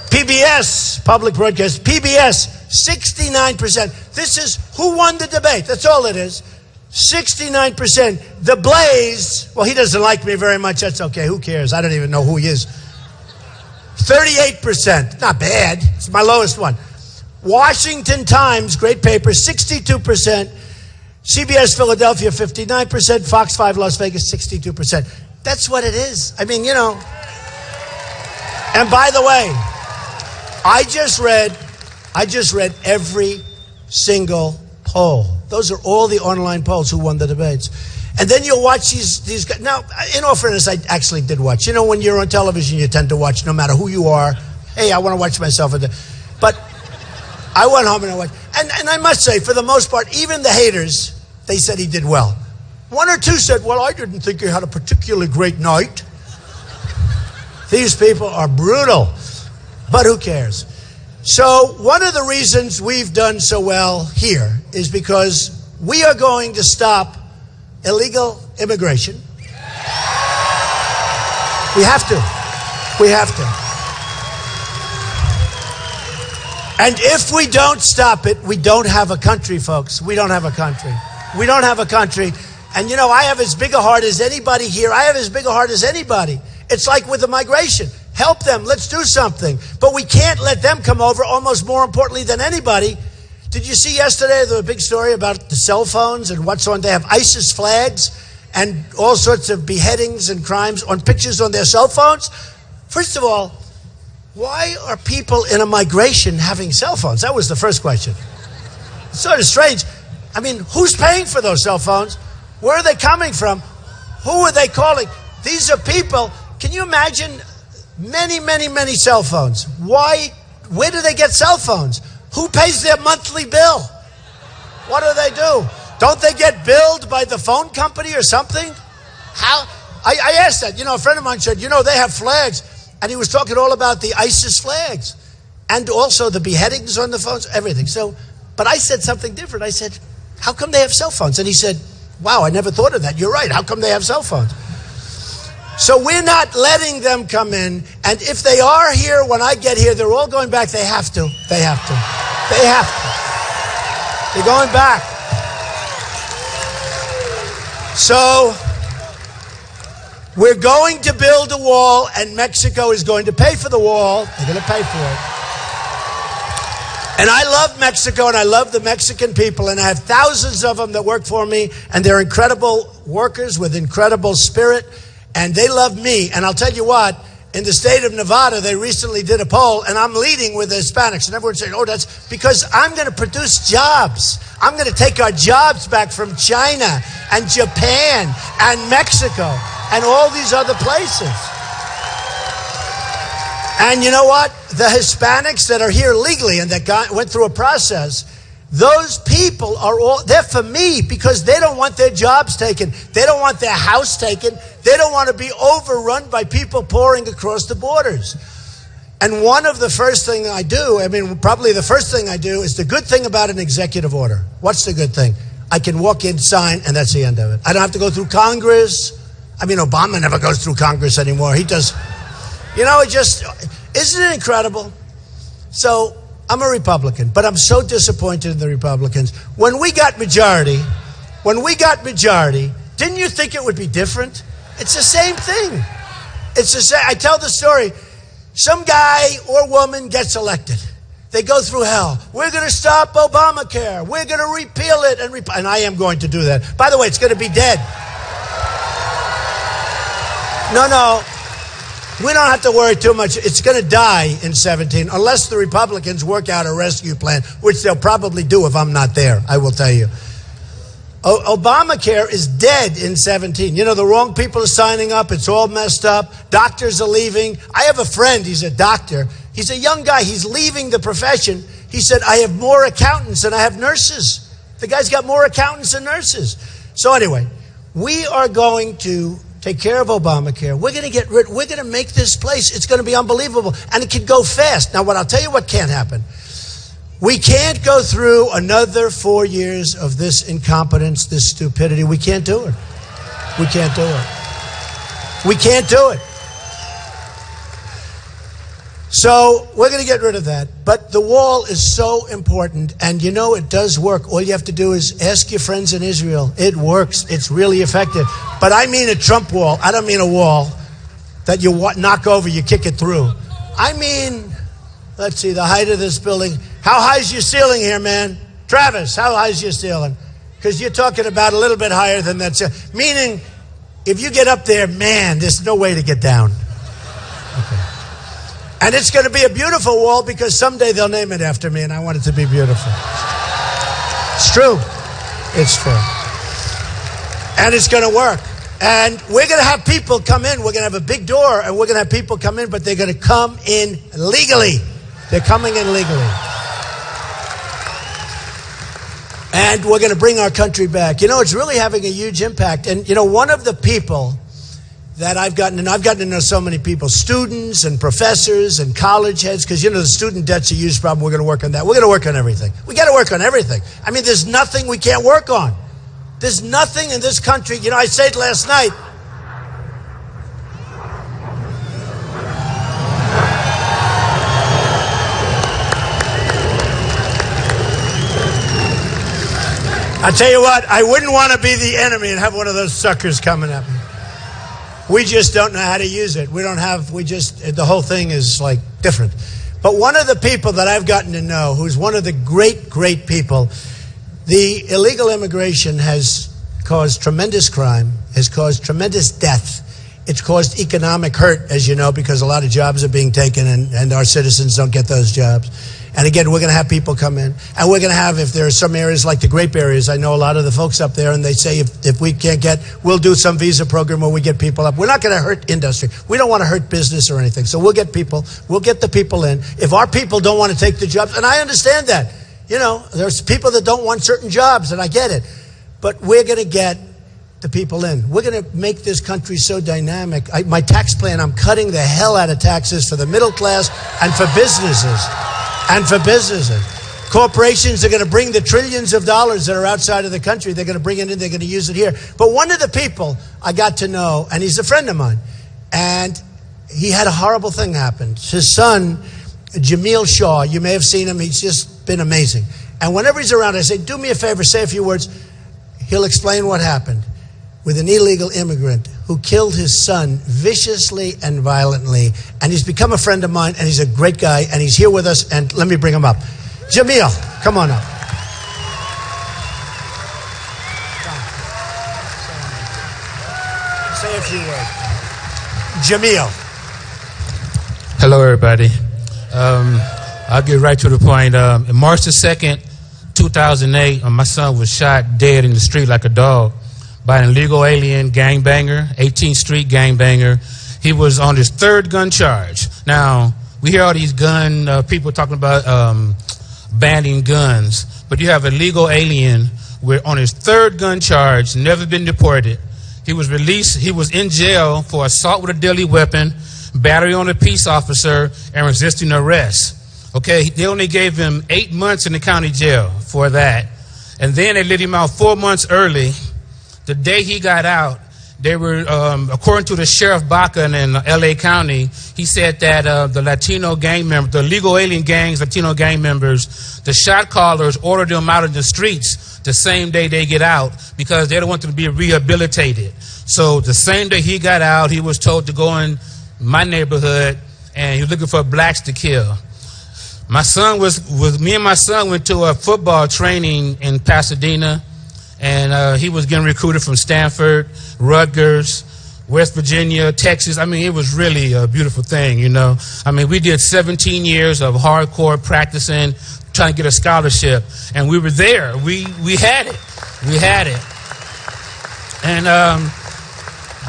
PBS, public broadcast, PBS, 69%. This is who won the debate. That's all it is. 69%. The Blaze, well, he doesn't like me very much. That's okay. Who cares? I don't even know who he is. 38%. Not bad. It's my lowest one. Washington Times, great paper, 62%. CBS Philadelphia, 59%. Fox 5 Las Vegas, 62%. That's what it is. I mean, you know. And by the way, I just read every single poll. Those are all the online polls who won the debates. And then you'll watch these guys. Now, in all fairness, I actually did watch. You know, when you're on television, you tend to watch no matter who you are. Hey, I want to watch myself. But I went home and I watched. And I must say, for the most part, even the haters, they said he did well. 1 or 2 said, well, I didn't think he had a particularly great night. These people are brutal. But who cares? So one of the reasons we've done so well here is because we are going to stop illegal immigration. We have to. We have to. And if we don't stop it, we don't have a country, folks. We don't have a country. We don't have a country. And you know, I have as big a heart as anybody here. I have as big a heart as anybody. It's like with the migration. Help them. Let's do something. But we can't let them come over, almost more importantly than anybody. Did you see yesterday the big story about the cell phones and what's on? They have ISIS flags and all sorts of beheadings and crimes on pictures on their cell phones. First of all, why are people in a migration having cell phones? That was the first question. It's sort of strange. I mean, who's paying for those cell phones? Where are they coming from? Who are they calling? These are people. Can you imagine Many, many, many cell phones. Why? Where do they get cell phones? Who pays their monthly bill? What do? Don't they get billed by the phone company or something? How? I asked that. A friend of mine said, they have flags. And he was talking all about the ISIS flags. And also the beheadings on the phones, everything. But I said something different. I said, how come they have cell phones? And he said, wow, I never thought of that. You're right. How come they have cell phones? So we're not letting them come in. And if they are here when I get here, they're all going back. They have to. They're going back. So we're going to build a wall, and Mexico is going to pay for the wall. They're going to pay for it. And I love Mexico, and I love the Mexican people, and I have thousands of them that work for me, and they're incredible workers with incredible spirit, and they love me. And I'll tell you what, in the state of Nevada, they recently did a poll, and I'm leading with the Hispanics, and everyone's saying, that's because I'm going to produce jobs. I'm going to take our jobs back from China and Japan and Mexico and all these other places. And you know what? The Hispanics that are here legally and that went through a process, those people they're for me because they don't want their jobs taken. They don't want their house taken. They don't want to be overrun by people pouring across the borders. And one of the first thing I do, probably the first thing I do is the good thing about an executive order. What's the good thing? I can walk in, sign, and that's the end of it. I don't have to go through Congress. Obama never goes through Congress anymore. He does, isn't it incredible? So I'm a Republican, but I'm so disappointed in the Republicans. When we got majority, didn't you think it would be different? It's the same thing. I tell the story. Some guy or woman gets elected. They go through hell. We're going to stop Obamacare. We're going to repeal it. And I am going to do that. By the way, it's going to be dead. No. We don't have to worry too much. It's going to die in 2017 unless the Republicans work out a rescue plan, which they'll probably do if I'm not there, I will tell you. Obamacare is dead in 2017. The wrong people are signing up. It's all messed up. Doctors are leaving. I have a friend. He's a doctor. He's a young guy. He's leaving the profession. He said, I have more accountants than I have nurses. The guy's got more accountants than nurses. So anyway, we are going to take care of Obamacare. We're going to make this place. It's going to be unbelievable. And it can go fast. Now, I'll tell you what can't happen. We can't go through another 4 years of this incompetence, this stupidity. We can't do it. We can't do it. So we're going to get rid of that. But the wall is so important. And it does work. All you have to do is ask your friends in Israel. It works. It's really effective. But I mean a Trump wall. I don't mean a wall that you knock over, you kick it through. I mean, let's see, the height of this building. How high is your ceiling here, man? Travis, how high is your ceiling? Because you're talking about a little bit higher than that. Meaning, if you get up there, man, there's no way to get down. Okay. And it's going to be a beautiful wall because someday they'll name it after me, and I want it to be beautiful. It's true. It's true. And it's going to work. And we're going to have people come in. We're going to have a big door, and we're going to have people come in, but they're going to come in legally. They're coming in legally. And we're going to bring our country back. It's really having a huge impact. And, one of the people that I've gotten to know so many people, students and professors and college heads, because, the student debt's a huge problem. We're going to work on that. We're going to work on everything. We got to work on everything. There's nothing we can't work on. There's nothing in this country. I said last night, I tell you what, I wouldn't want to be the enemy and have one of those suckers coming at me. We just don't know how to use it. The whole thing is like different. But one of the people that I've gotten to know, who's one of the great, great people, the illegal immigration has caused tremendous crime, has caused tremendous death. It's caused economic hurt, as you know, because a lot of jobs are being taken and our citizens don't get those jobs. And again, we're going to have people come in. And we're going to have, if there are some areas like the grape areas, I know a lot of the folks up there, and they say if we can't get, we'll do some visa program where we get people up. We're not going to hurt industry. We don't want to hurt business or anything. So we'll get the people in. If our people don't want to take the jobs, and I understand that. You know, there's people that don't want certain jobs, and I get it. But we're going to get the people in. We're going to make this country so dynamic. My tax plan, I'm cutting the hell out of taxes for the middle class and for businesses. Corporations are going to bring the trillions of dollars that are outside of the country. They're going to bring it in. They're going to use it here. But one of the people I got to know, and he's a friend of mine, and he had a horrible thing happen. His son, Jamil Shaw, you may have seen him. He's just been amazing. And whenever he's around, I say, do me a favor, say a few words. He'll explain what happened with an illegal immigrant who killed his son viciously and violently. And he's become a friend of mine, and he's a great guy, and he's here with us, and let me bring him up. Jamil, come on up. Say a few words. Jamil. Hello, everybody. I'll get right to the point. On March the 2nd, 2008, my son was shot dead in the street like a dog by an illegal alien gangbanger, 18th Street gangbanger. He was on his third gun charge. Now, we hear all these people talking about banning guns, but you have a legal alien on his third gun charge, never been deported. He was released. He was in jail for assault with a deadly weapon, battery on a peace officer, and resisting arrest. Okay, they only gave him 8 months in the county jail for that. And then they let him out 4 months early. The day he got out, they were, according to the Sheriff Baca in L.A. County, he said that the Latino gang members, the legal alien gangs, Latino gang members, the shot callers ordered them out in the streets the same day they get out because they don't want them to be rehabilitated. So the same day he got out, he was told to go in my neighborhood, and he was looking for blacks to kill. Me and my son went to a football training in Pasadena, and he was getting recruited from Stanford, Rutgers, West Virginia, Texas. I mean, it was really a beautiful thing, you know. I mean, we did 17 years of hardcore practicing, trying to get a scholarship, and we were there. We had it. We had it. And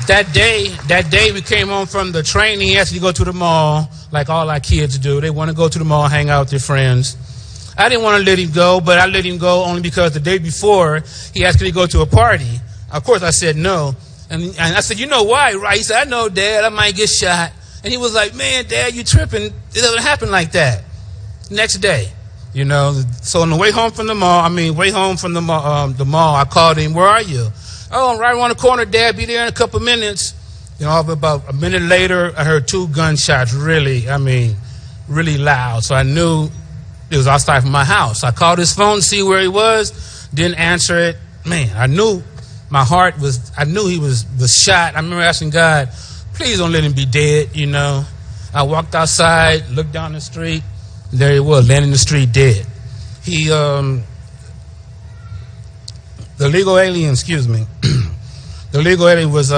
that day we came home from the training. He asked me to go to the mall, like all our kids do. They want to go to the mall, hang out with their friends. I didn't want to let him go, but I let him go only because the day before he asked me to go to a party. Of course, I said no. And I said, you know why, right? He said, I know, Dad, I might get shot. And he was like, man, Dad, you tripping. It doesn't happen like that. Next day, you know. So on the way home from the mall, I called him, where are you? Oh, I'm right around the corner, Dad. Be there in a couple minutes. You know, about a minute later, I heard 2 gunshots, really loud. So I knew it was outside from my house. I called his phone to see where he was, didn't answer it. Man, I knew he was shot. I remember asking God, please don't let him be dead, you know. I walked outside, looked down the street, and there he was, laying in the street dead. The legal alien was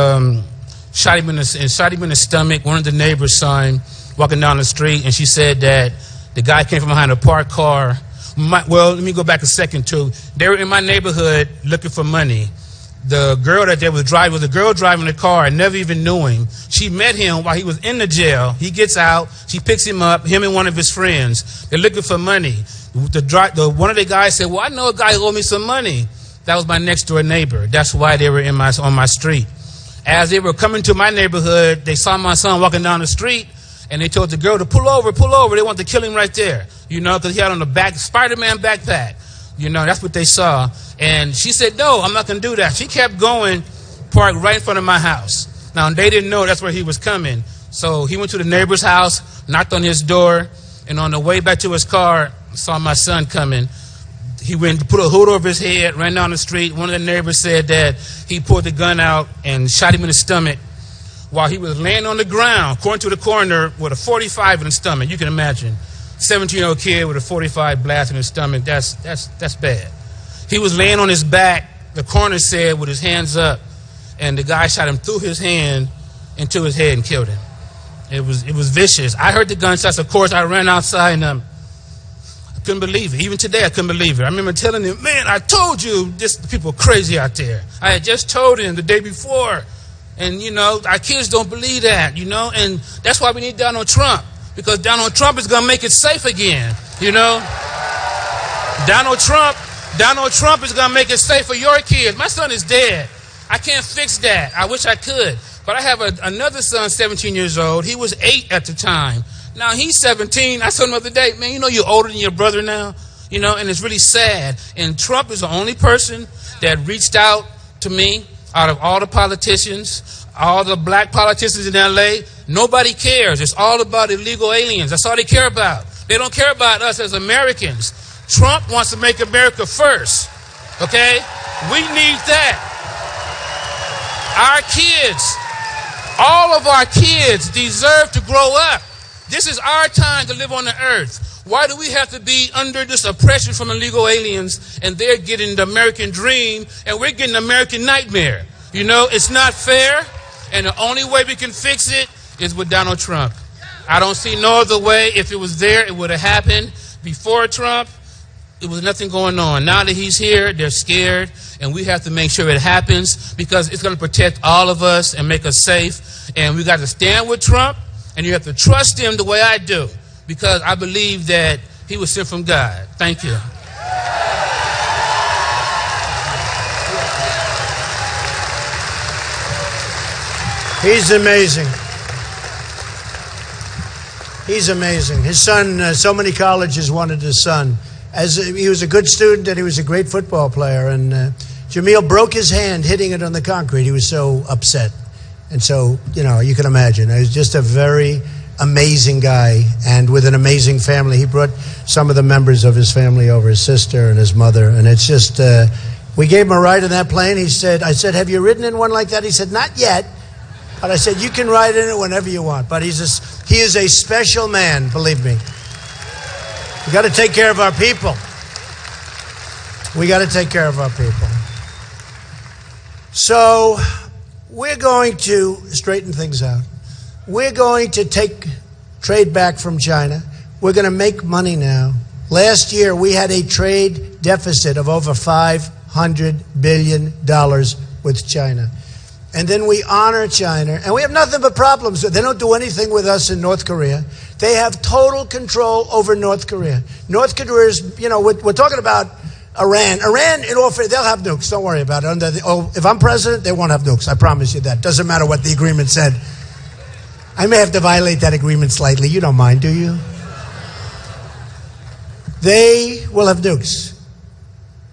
shot him in the stomach. One of the neighbors saw him walking down the street, and she said that the guy came from behind a parked car. Let me go back a second, too. They were in my neighborhood looking for money. The girl that they was driving was a girl driving the car. I never even knew him. She met him while he was in the jail. He gets out. She picks him up, him and one of his friends. They're looking for money. One of the guys said, well, I know a guy who owed me some money. That was my next door neighbor. That's why they were on my street. As they were coming to my neighborhood, they saw my son walking down the street, and they told the girl to pull over. They want to kill him right there, you know, because he had on the back Spider-Man backpack. You know, that's what they saw. And she said, no, I'm not going to do that. She kept going, parked right in front of my house. Now, they didn't know that's where he was coming. So he went to the neighbor's house, knocked on his door, and on the way back to his car, saw my son coming. He went to put a hood over his head, ran down the street. One of the neighbors said that he pulled the gun out and shot him in the stomach while he was laying on the ground, according to the coroner, with a 45 in his stomach. You can imagine. 17-year-old kid with a 45 blast in his stomach. That's bad. He was laying on his back, the coroner said, with his hands up, and the guy shot him through his hand into his head and killed him. It was vicious. I heard the gunshots. Of course, I ran outside and couldn't believe it. Even today, I couldn't believe it. I remember telling him, man, I told you, the people are crazy out there. I had just told him the day before. And, our kids don't believe that, and that's why we need Donald Trump, because Donald Trump is going to make it safe again, Donald Trump is going to make it safe for your kids. My son is dead. I can't fix that. I wish I could. But I have another son, 17 years old. He was 8 at the time. Now he's 17. I told him the other day, man, you're older than your brother now, and it's really sad. And Trump is the only person that reached out to me out of all the politicians, all the black politicians in LA. Nobody cares. It's all about illegal aliens. That's all they care about. They don't care about us as Americans. Trump wants to make America first, okay? We need that. Our kids, all of our kids deserve to grow up. This is our time to live on the earth. Why do we have to be under this oppression from illegal aliens, and they're getting the American dream and we're getting the American nightmare? It's not fair, and the only way we can fix it is with Donald Trump. I don't see no other way. If it was there, it would have happened. Before Trump, there was nothing going on. Now that he's here, they're scared, and we have to make sure it happens, because it's going to protect all of us and make us safe. And we got to stand with Trump, and you have to trust him the way I do, because I believe that he was sent from God. Thank you. He's amazing. He's amazing. His son, so many colleges wanted his son. He was a good student, and he was a great football player. And Jamil broke his hand hitting it on the concrete. He was so upset. And so, you can imagine. He was just a very amazing guy, and with an amazing family. He brought some of the members of his family over, his sister and his mother. And it's just, we gave him a ride in that plane. I said, have you ridden in one like that? He said, not yet. But I said, you can ride in it whenever you want. But he is a special man, believe me. We got to take care of our people. We got to take care of our people. So we're going to straighten things out. We're going to take trade back from China. We're going to make money now. Last year, we had a trade deficit of over $500 billion with China. And then we honor China, and we have nothing but problems. They don't do anything with us in North Korea. They have total control over North Korea. North Korea is, we're talking about Iran. Iran, they'll have nukes. Don't worry about it. If I'm president, they won't have nukes. I promise you that. Doesn't matter what the agreement said. I may have to violate that agreement slightly. You don't mind, do you? They will have nukes,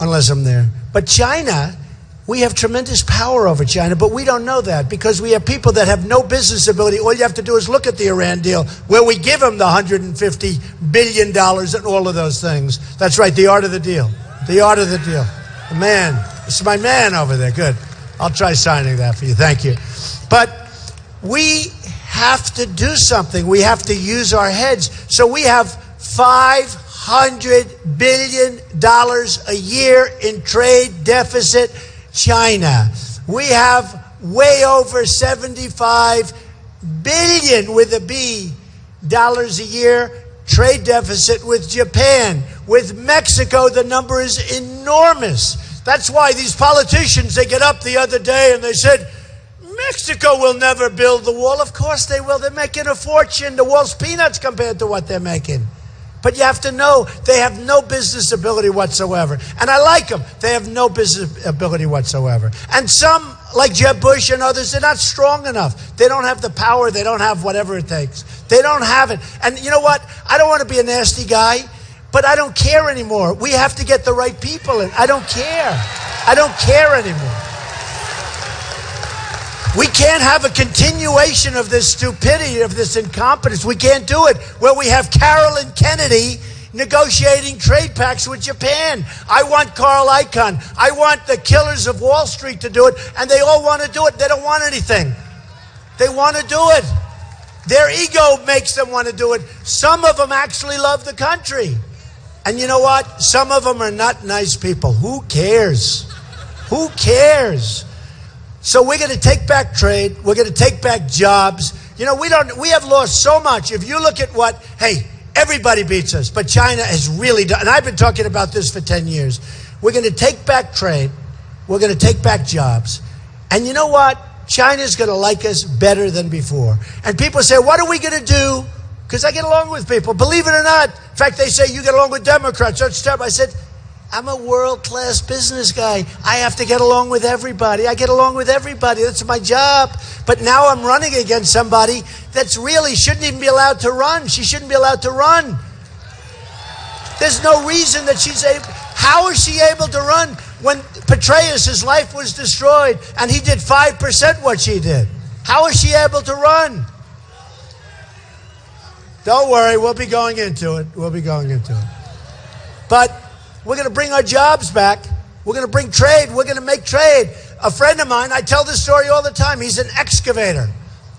unless I'm there. But China, we have tremendous power over China, but we don't know that, because we have people that have no business ability. All you have to do is look at the Iran deal, where we give them the $150 billion and all of those things. That's right, the art of the deal. The art of the deal. The man. This is my man over there. Good. I'll try signing that for you. Thank you. But we have to do something. We have to use our heads. So we have $500 billion a year in trade deficit. China. We have way over $75 billion with a B dollars a year trade deficit with Japan. With Mexico, the number is enormous. That's why these politicians, they get up the other day and they said, Mexico will never build the wall. Of course they will. They're making a fortune. The wall's peanuts compared to what they're making. But you have to know they have no business ability whatsoever. And I like them. They have no business ability whatsoever. And some, like Jeb Bush and others, they're not strong enough. They don't have the power. They don't have whatever it takes. They don't have it. And you know what? I don't want to be a nasty guy, but I don't care anymore. We have to get the right people in. I don't care. I don't care anymore. We can't have a continuation of this stupidity, of this incompetence. We can't do it where we have Carolyn Kennedy negotiating trade pacts with Japan. I want Carl Icahn. I want the killers of Wall Street to do it, and they all want to do it. They don't want anything. They want to do it. Their ego makes them want to do it. Some of them actually love the country. And you know what? Some of them are not nice people. Who cares? Who cares? So we're going to take back trade. We're going to take back jobs. You know, we have lost so much. If you look at Everybody beats us, but China has really done, and I've been talking about this for 10 years. We're going to take back trade. We're going to take back jobs. And you know what? China's going to like us better than before. And people say, what are we going to do? Because I get along with people. Believe it or not. In fact, they say, you get along with Democrats. That's terrible. I said, I'm a world-class business guy. I have to get along with everybody. I get along with everybody. That's my job. But now I'm running against somebody that's really shouldn't even be allowed to run. She shouldn't be allowed to run. There's no reason that she's able. How is she able to run when Petraeus, his life was destroyed, and he did 5% what she did? How is she able to run? Don't worry, we'll be going into it. We'll be going into it. But we're going to bring our jobs back. We're going to bring trade. We're going to make trade. A friend of mine, I tell this story all the time. He's an excavator.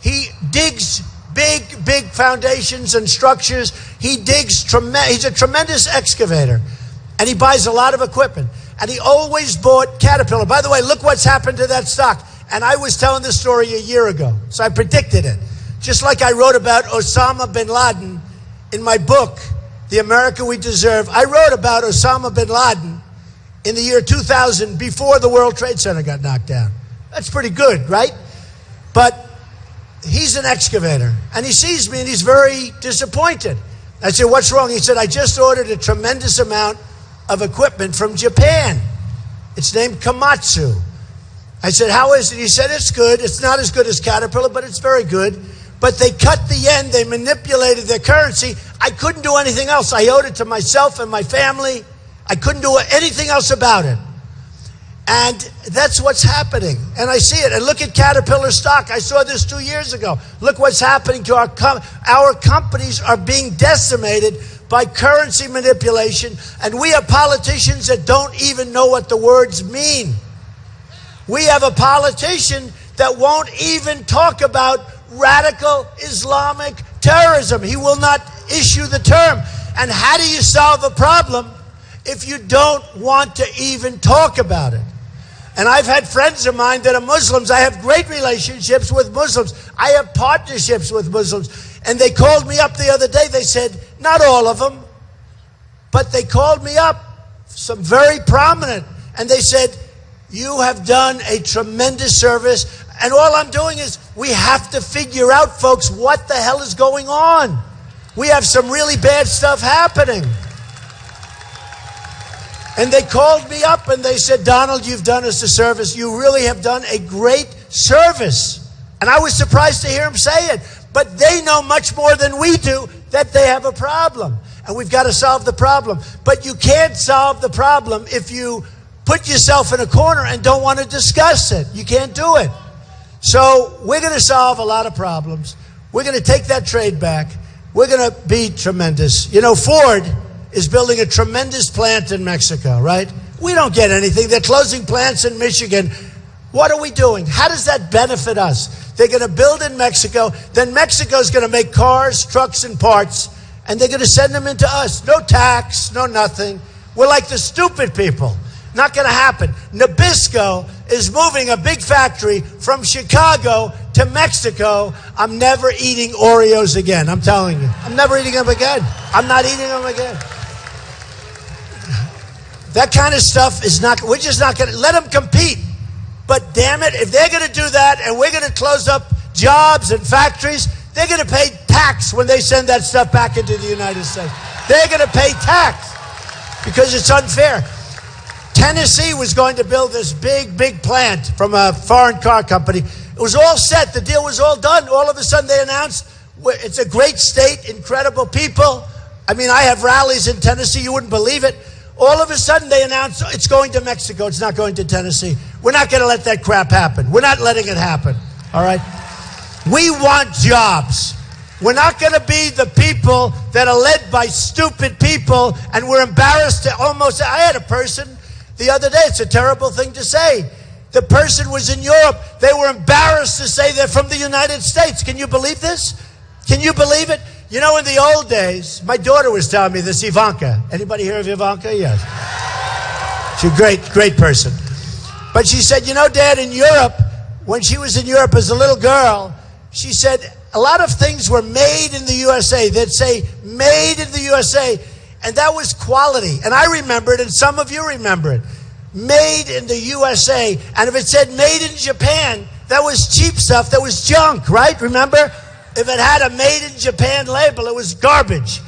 He digs big foundations and structures. He digs he's a tremendous excavator. And he buys a lot of equipment. And he always bought Caterpillar. By the way, look what's happened to that stock. And I was telling this story a year ago. So I predicted it. Just like I wrote about Osama bin Laden in my book, The America We Deserve. I wrote about Osama bin Laden in the year 2000 before the World Trade Center got knocked down. That's pretty good, right? But he's an excavator. And he sees me and he's very disappointed. I said, what's wrong? He said, I just ordered a tremendous amount of equipment from Japan. It's named Komatsu. I said, how is it? He said, it's good. It's not as good as Caterpillar, but it's very good. But they cut the yen. They manipulated their currency. I couldn't do anything else. I owed it to myself and my family. I couldn't do anything else about it. And that's what's happening. And I see it. And look at Caterpillar stock. I saw this 2 years ago. Look what's happening to our companies are being decimated by currency manipulation. And we have politicians that don't even know what the words mean. We have a politician that won't even talk about radical Islamic terrorism. He will not issue the term. And how do you solve a problem if you don't want to even talk about it? And I've had friends of mine that are Muslims. I have great relationships with Muslims. I have partnerships with Muslims. And they called me up the other day. They said, not all of them, but they called me up, some very prominent. And they said, you have done a tremendous service. And all I'm doing is we have to figure out, folks, what the hell is going on. We have some really bad stuff happening. And they called me up and they said, Donald, you've done us a service. You really have done a great service. And I was surprised to hear him say it. But they know much more than we do that they have a problem. And we've got to solve the problem. But you can't solve the problem if you put yourself in a corner and don't want to discuss it. You can't do it. So we're going to solve a lot of problems. We're going to take that trade back. We're going to be tremendous. You know, Ford is building a tremendous plant in Mexico, right? We don't get anything. They're closing plants in Michigan. What are we doing? How does that benefit us? They're going to build in Mexico. Then Mexico's going to make cars, trucks, and parts, and they're going to send them into us. No tax, no nothing. We're like the stupid people. Not going to happen. Nabisco is moving a big factory from Chicago to Mexico. I'm never eating Oreos again. I'm telling you. I'm never eating them again. I'm not eating them again. That kind of stuff is not, we're just not going to let them compete. But damn it, if they're going to do that and we're going to close up jobs and factories, they're going to pay tax when they send that stuff back into the United States. They're going to pay tax because it's unfair. Tennessee was going to build this big plant from a foreign car company. It was all set. The deal was all done. All of a sudden they announced it's a great state, incredible people. I mean, I have rallies in Tennessee. You wouldn't believe it. All of a sudden they announced it's going to Mexico. It's not going to Tennessee. We're not going to let that crap happen. We're not letting it happen. All right? We want jobs. We're not going to be the people that are led by stupid people, and we're embarrassed to almost. I had a person the other day. It's a terrible thing to say. The person was in Europe. They were embarrassed to say they're from the United States. Can you believe this? Can you believe it? You know, in the old days, my daughter was telling me this, Ivanka. Anybody hear of Ivanka? Yes. She's a great person. But she said, you know, Dad, in Europe, when she was in Europe as a little girl, she said, a lot of things were made in the USA. They'd say, made in the USA. And that was quality. And I remember it, and some of you remember it. Made in the USA. And if it said made in Japan, that was cheap stuff. That was junk, right? Remember? If it had a made in Japan label, it was garbage.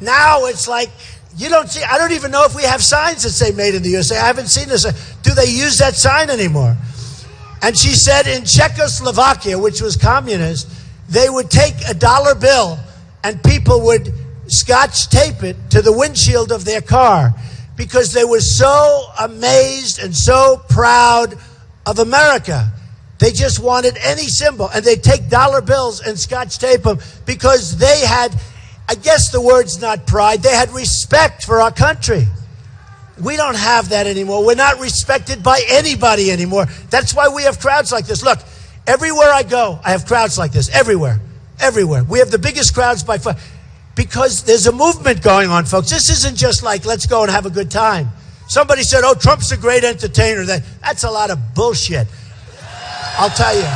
Now it's like, you don't see, I don't even know if we have signs that say made in the USA. I haven't seen this. Do they use that sign anymore? And she said in Czechoslovakia, which was communist, they would take a dollar bill and people would scotch tape it to the windshield of their car because they were so amazed and so proud of America. They just wanted any symbol, and they'd take dollar bills and scotch tape them because they had, I guess the word's not pride, they had respect for our country. We don't have that anymore. We're not respected by anybody anymore. That's why we have crowds like this. Look, everywhere I go, I have crowds like this. Everywhere. Everywhere. We have the biggest crowds by far because there's a movement going on, folks. This isn't just like, let's go and have a good time. Somebody said, oh, Trump's a great entertainer. That's a lot of bullshit. I'll tell you.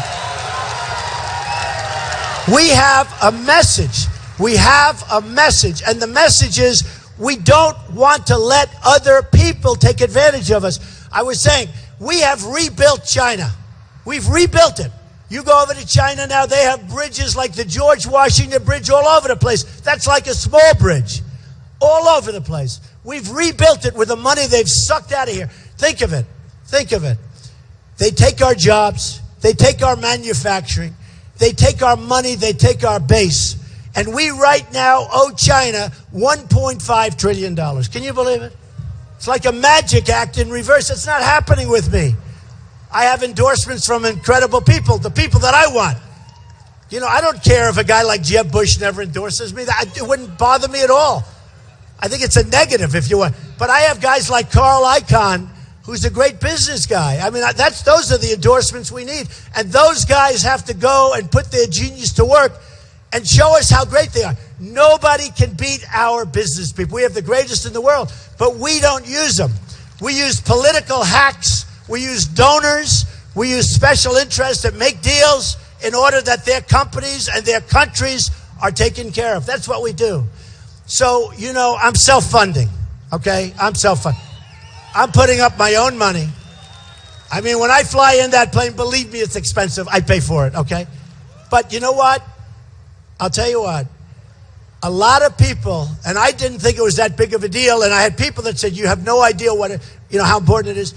We have a message. We have a message. And the message is we don't want to let other people take advantage of us. I was saying, we have rebuilt China. We've rebuilt it. You go over to China now, they have bridges like the George Washington Bridge all over the place. That's like a small bridge. All over the place. We've rebuilt it with the money they've sucked out of here. Think of it. Think of it. They take our jobs. They take our manufacturing. They take our money. They take our base. And we right now owe China $1.5 trillion. Can you believe it? It's like a magic act in reverse. It's not happening with me. I have endorsements from incredible people, the people that I want. You know, I don't care if a guy like Jeb Bush never endorses me. It wouldn't bother me at all. I think it's a negative if you want. But I have guys like Carl Icahn, who's a great business guy. I mean, those are the endorsements we need. And those guys have to go and put their genius to work and show us how great they are. Nobody can beat our business people. We have the greatest in the world, but we don't use them. We use political hacks. We use donors. We use special interests that make deals in order that their companies and their countries are taken care of. That's what we do. So, you know, I'm self-funding, okay? I'm self-funding. I'm putting up my own money. I mean, when I fly in that plane, believe me, it's expensive. I pay for it, okay? But you know what? I'll tell you what. A lot of people, and I didn't think it was that big of a deal, and I had people that said, you have no idea how important it is.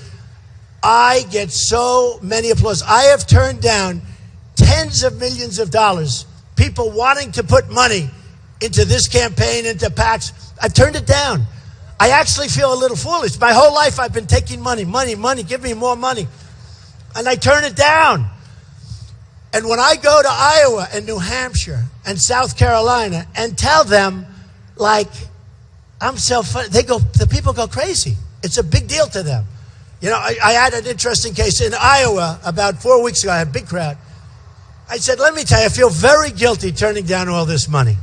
I get so many applause. I have turned down tens of millions of dollars, people wanting to put money into this campaign, into PACs. I've turned it down. I actually feel a little foolish. My whole life I've been taking money, give me more money. And I turn it down. And when I go to Iowa and New Hampshire and South Carolina and tell them, like, I'm self-funded, the people go crazy. It's a big deal to them. You know, I had an interesting case in Iowa about 4 weeks ago. I had a big crowd. I said, let me tell you, I feel very guilty turning down all this money.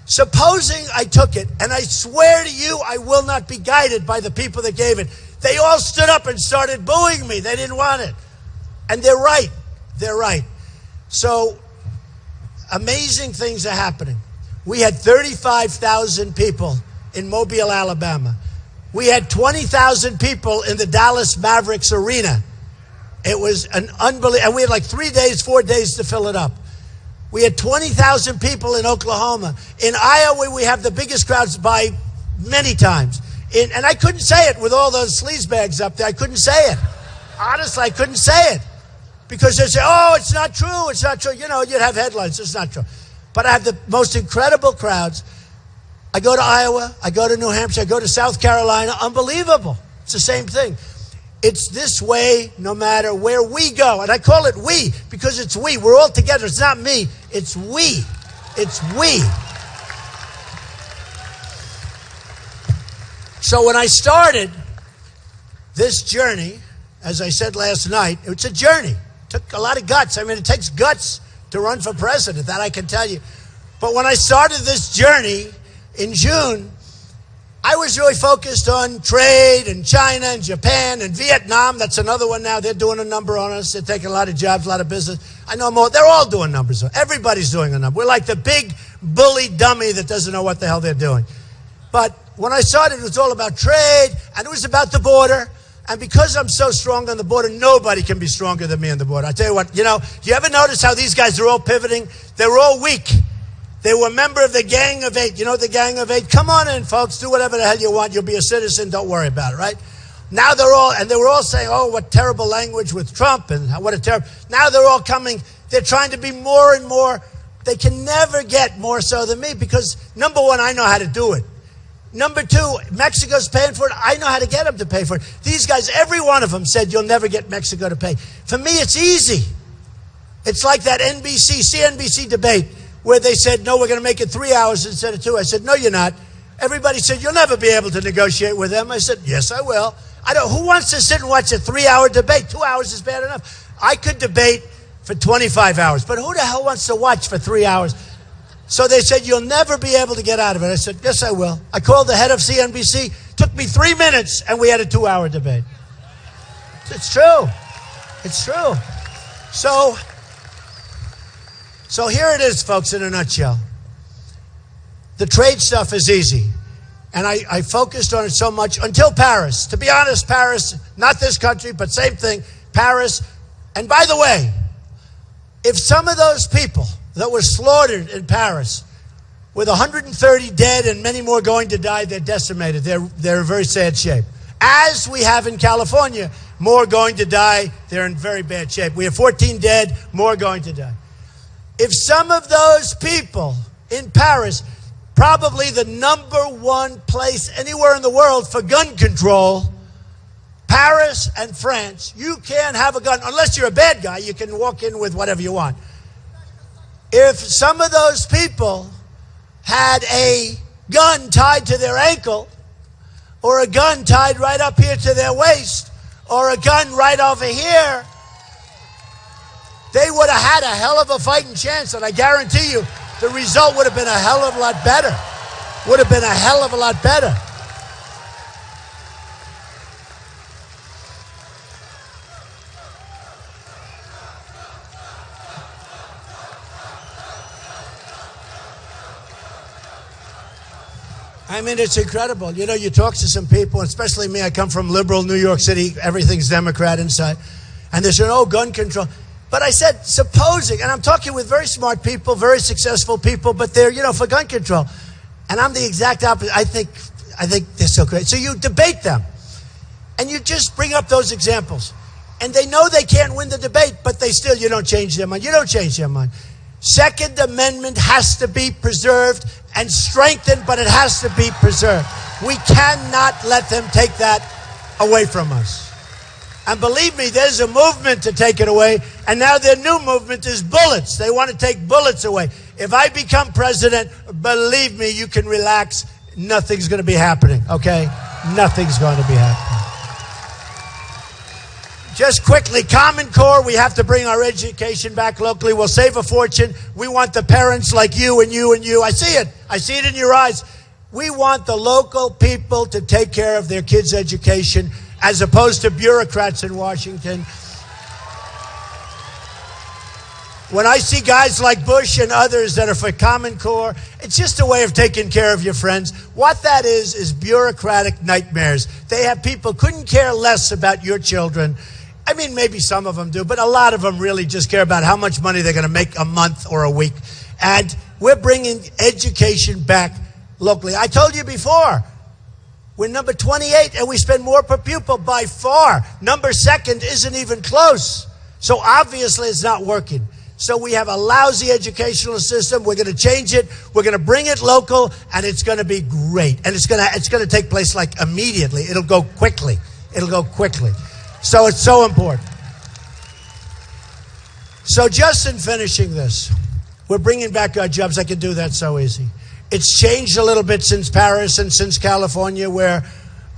Supposing I took it, and I swear to you, I will not be guided by the people that gave it. They all stood up and started booing me. They didn't want it. And they're right. They're right. So, amazing things are happening. We had 35,000 people in Mobile, Alabama. We had 20,000 people in the Dallas Mavericks arena. It was an unbelievable, and we had like 4 days to fill it up. We had 20,000 people in Oklahoma. In Iowa, we have the biggest crowds by many times. And I couldn't say it with all those sleazebags up there. I couldn't say it. Honestly, I couldn't say it. Because they say, oh, it's not true, it's not true. You know, you'd have headlines, it's not true. But I have the most incredible crowds. I go to Iowa, I go to New Hampshire, I go to South Carolina. Unbelievable. It's the same thing. It's this way no matter where we go. And I call it we because it's we. We're all together. It's not me. It's we. It's we. So when I started this journey, as I said last night, it's a journey. It took a lot of guts. I mean, it takes guts to run for president, that I can tell you. But when I started this journey in June, I was really focused on trade and China and Japan and Vietnam. That's another one now. They're doing a number on us. They're taking a lot of jobs, a lot of business. I know more. They're all doing numbers. Everybody's doing a number. We're like the big bully dummy that doesn't know what the hell they're doing. But when I started, it was all about trade, and it was about the border. And because I'm so strong on the border, nobody can be stronger than me on the border. I tell you what, do you ever notice how these guys are all pivoting? They're all weak. They were a member of the Gang of Eight. You know the Gang of Eight? Come on in, folks. Do whatever the hell you want. You'll be a citizen. Don't worry about it, right? Now they were all saying, oh, what terrible language with Trump and what a terrible. Now they're all coming. They're trying to be more and more. They can never get more so than me because, number one, I know how to do it. Number two, Mexico's paying for it. I know how to get them to pay for it. These guys, every one of them said, you'll never get Mexico to pay. For me, it's easy. It's like that CNBC debate where they said, no, we're going to make it 3 hours instead of 2. I said, no, you're not. Everybody said, you'll never be able to negotiate with them. I said, yes, I will. Who wants to sit and watch a 3-hour debate? 2 hours is bad enough. I could debate for 25 hours, but who the hell wants to watch for 3 hours? So they said, you'll never be able to get out of it. I said, yes, I will. I called the head of CNBC. Took me 3 minutes, and we had a 2-hour debate. It's true. It's true. So here it is, folks, in a nutshell. The trade stuff is easy. And I focused on it so much until Paris. To be honest, Paris, not this country, but same thing, Paris. And by the way, if some of those people that were slaughtered in Paris, with 130 dead and many more going to die, they're decimated. They're in very sad shape. As we have in California, more going to die, they're in very bad shape. We have 14 dead, more going to die. If some of those people in Paris, probably the #1 place anywhere in the world for gun control, Paris and France, you can't have a gun. Unless you're a bad guy, you can walk in with whatever you want. If some of those people had a gun tied to their ankle, or a gun tied right up here to their waist, or a gun right over here, they would have had a hell of a fighting chance, and I guarantee you the result would have been a hell of a lot better. Would have been a hell of a lot better. I mean, it's incredible. You talk to some people, especially me. I come from liberal New York City. Everything's Democrat inside. And they said, oh, gun control. But I said, supposing, and I'm talking with very smart people, very successful people, but they're, for gun control. And I'm the exact opposite. I think they're so great. So you debate them. And you just bring up those examples. And they know they can't win the debate, but you don't change their mind. You don't change their mind. Second Amendment has to be preserved and strengthened, but it has to be preserved. We cannot let them take that away from us. And believe me, there's a movement to take it away, and now their new movement is bullets. They want to take bullets away. If I become president, believe me, you can relax. Nothing's going to be happening, okay? Nothing's going to be happening. Just quickly, Common Core, we have to bring our education back locally. We'll save a fortune. We want the parents like you and you and you. I see it. I see it in your eyes. We want the local people to take care of their kids' education as opposed to bureaucrats in Washington. When I see guys like Bush and others that are for Common Core, it's just a way of taking care of your friends. What that is bureaucratic nightmares. They have people couldn't care less about your children. I mean, maybe some of them do, but a lot of them really just care about how much money they're going to make a month or a week. And we're bringing education back locally. I told you before, we're number 28 and we spend more per pupil by far. Number 2 isn't even close. So obviously it's not working. So we have a lousy educational system. We're going to change it. We're going to bring it local, and it's going to be great. And it's going to take place like immediately. It'll go quickly. It'll go quickly. So it's so important. So just in finishing this, we're bringing back our jobs. I can do that so easy. It's changed a little bit since Paris and since California, where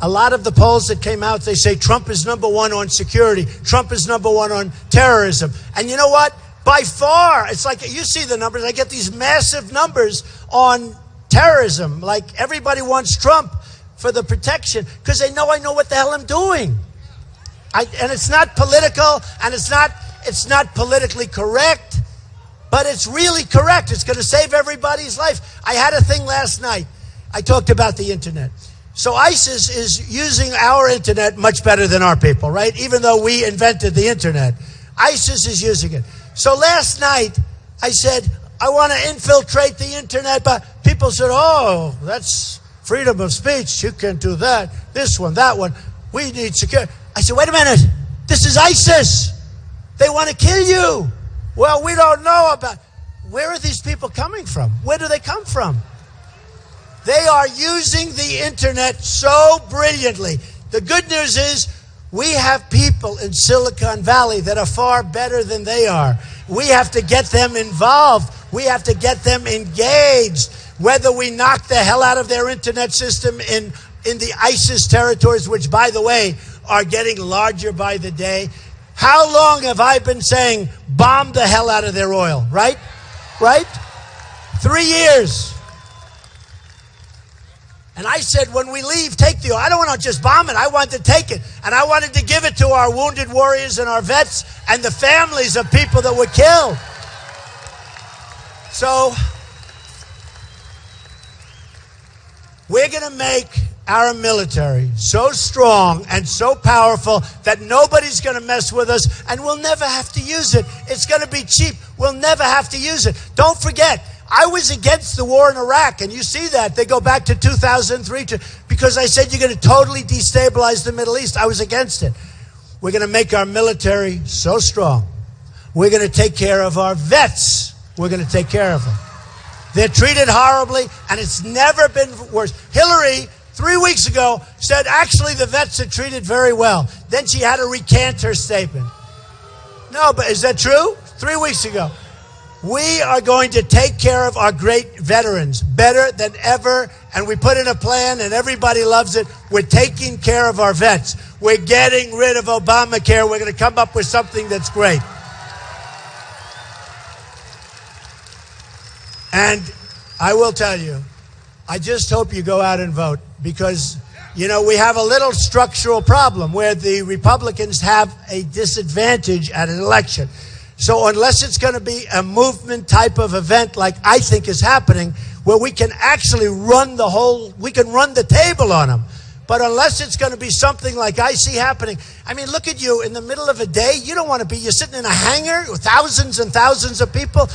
a lot of the polls that came out, they say Trump is #1 on security. Trump is #1 on terrorism. And you know what? By far, it's like, you see the numbers. I get these massive numbers on terrorism. Like everybody wants Trump. for the protection because they know I know what the hell I'm doing. And it's not political, and it's not politically correct, but it's really correct. It's going to save everybody's life. I had a thing last night. I talked about the internet. So ISIS is using our internet much better than our people, right? Even though we invented the internet, ISIS is using it. So last night I said, I want to infiltrate the internet, but people said, oh, that's freedom of speech. You can't do that. This one, that one. We need security. I said, wait a minute. This is ISIS. They want to kill you. Well, we don't know about. Where are these people coming from? Where do they come from? They are using the internet so brilliantly. The good news is we have people in Silicon Valley that are far better than they are. We have to get them involved. We have to get them engaged. Whether we knock the hell out of their internet system in the ISIS territories, which, by the way, are getting larger by the day. How long have I been saying bomb the hell out of their oil, right? Right? 3 years. And I said, when we leave, take the oil. I don't want to just bomb it. I want to take it. And I wanted to give it to our wounded warriors and our vets and the families of people that were killed. So we're going to make our military so strong and so powerful that nobody's going to mess with us, and we'll never have to use it. It's going to be cheap. We'll never have to use it. Don't forget, I was against the war in Iraq, and you see that. They go back to 2003 because I said you're going to totally destabilize the Middle East. I was against it. We're going to make our military so strong. We're going to take care of our vets. We're going to take care of them. They're treated horribly, and it's never been worse. Hillary, 3 weeks ago, said actually the vets are treated very well. Then she had to recant her statement. No, but is that true? 3 weeks ago. We are going to take care of our great veterans better than ever, and we put in a plan, and everybody loves it. We're taking care of our vets. We're getting rid of Obamacare. We're going to come up with something that's great. And I will tell you, I just hope you go out and vote because, you know, we have a little structural problem where the Republicans have a disadvantage at an election. So unless it's going to be a movement type of event like I think is happening, where we can actually run the table on them. But unless it's going to be something like I see happening, I mean, look at you in the middle of a day. You don't want to be, you're sitting in a hangar with thousands and thousands of people.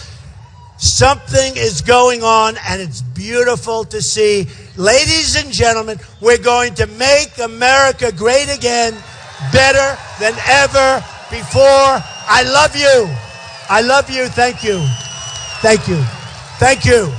Something is going on, and it's beautiful to see. Ladies and gentlemen, we're going to make America great again, better than ever before. I love you. I love you. Thank you. Thank you. Thank you.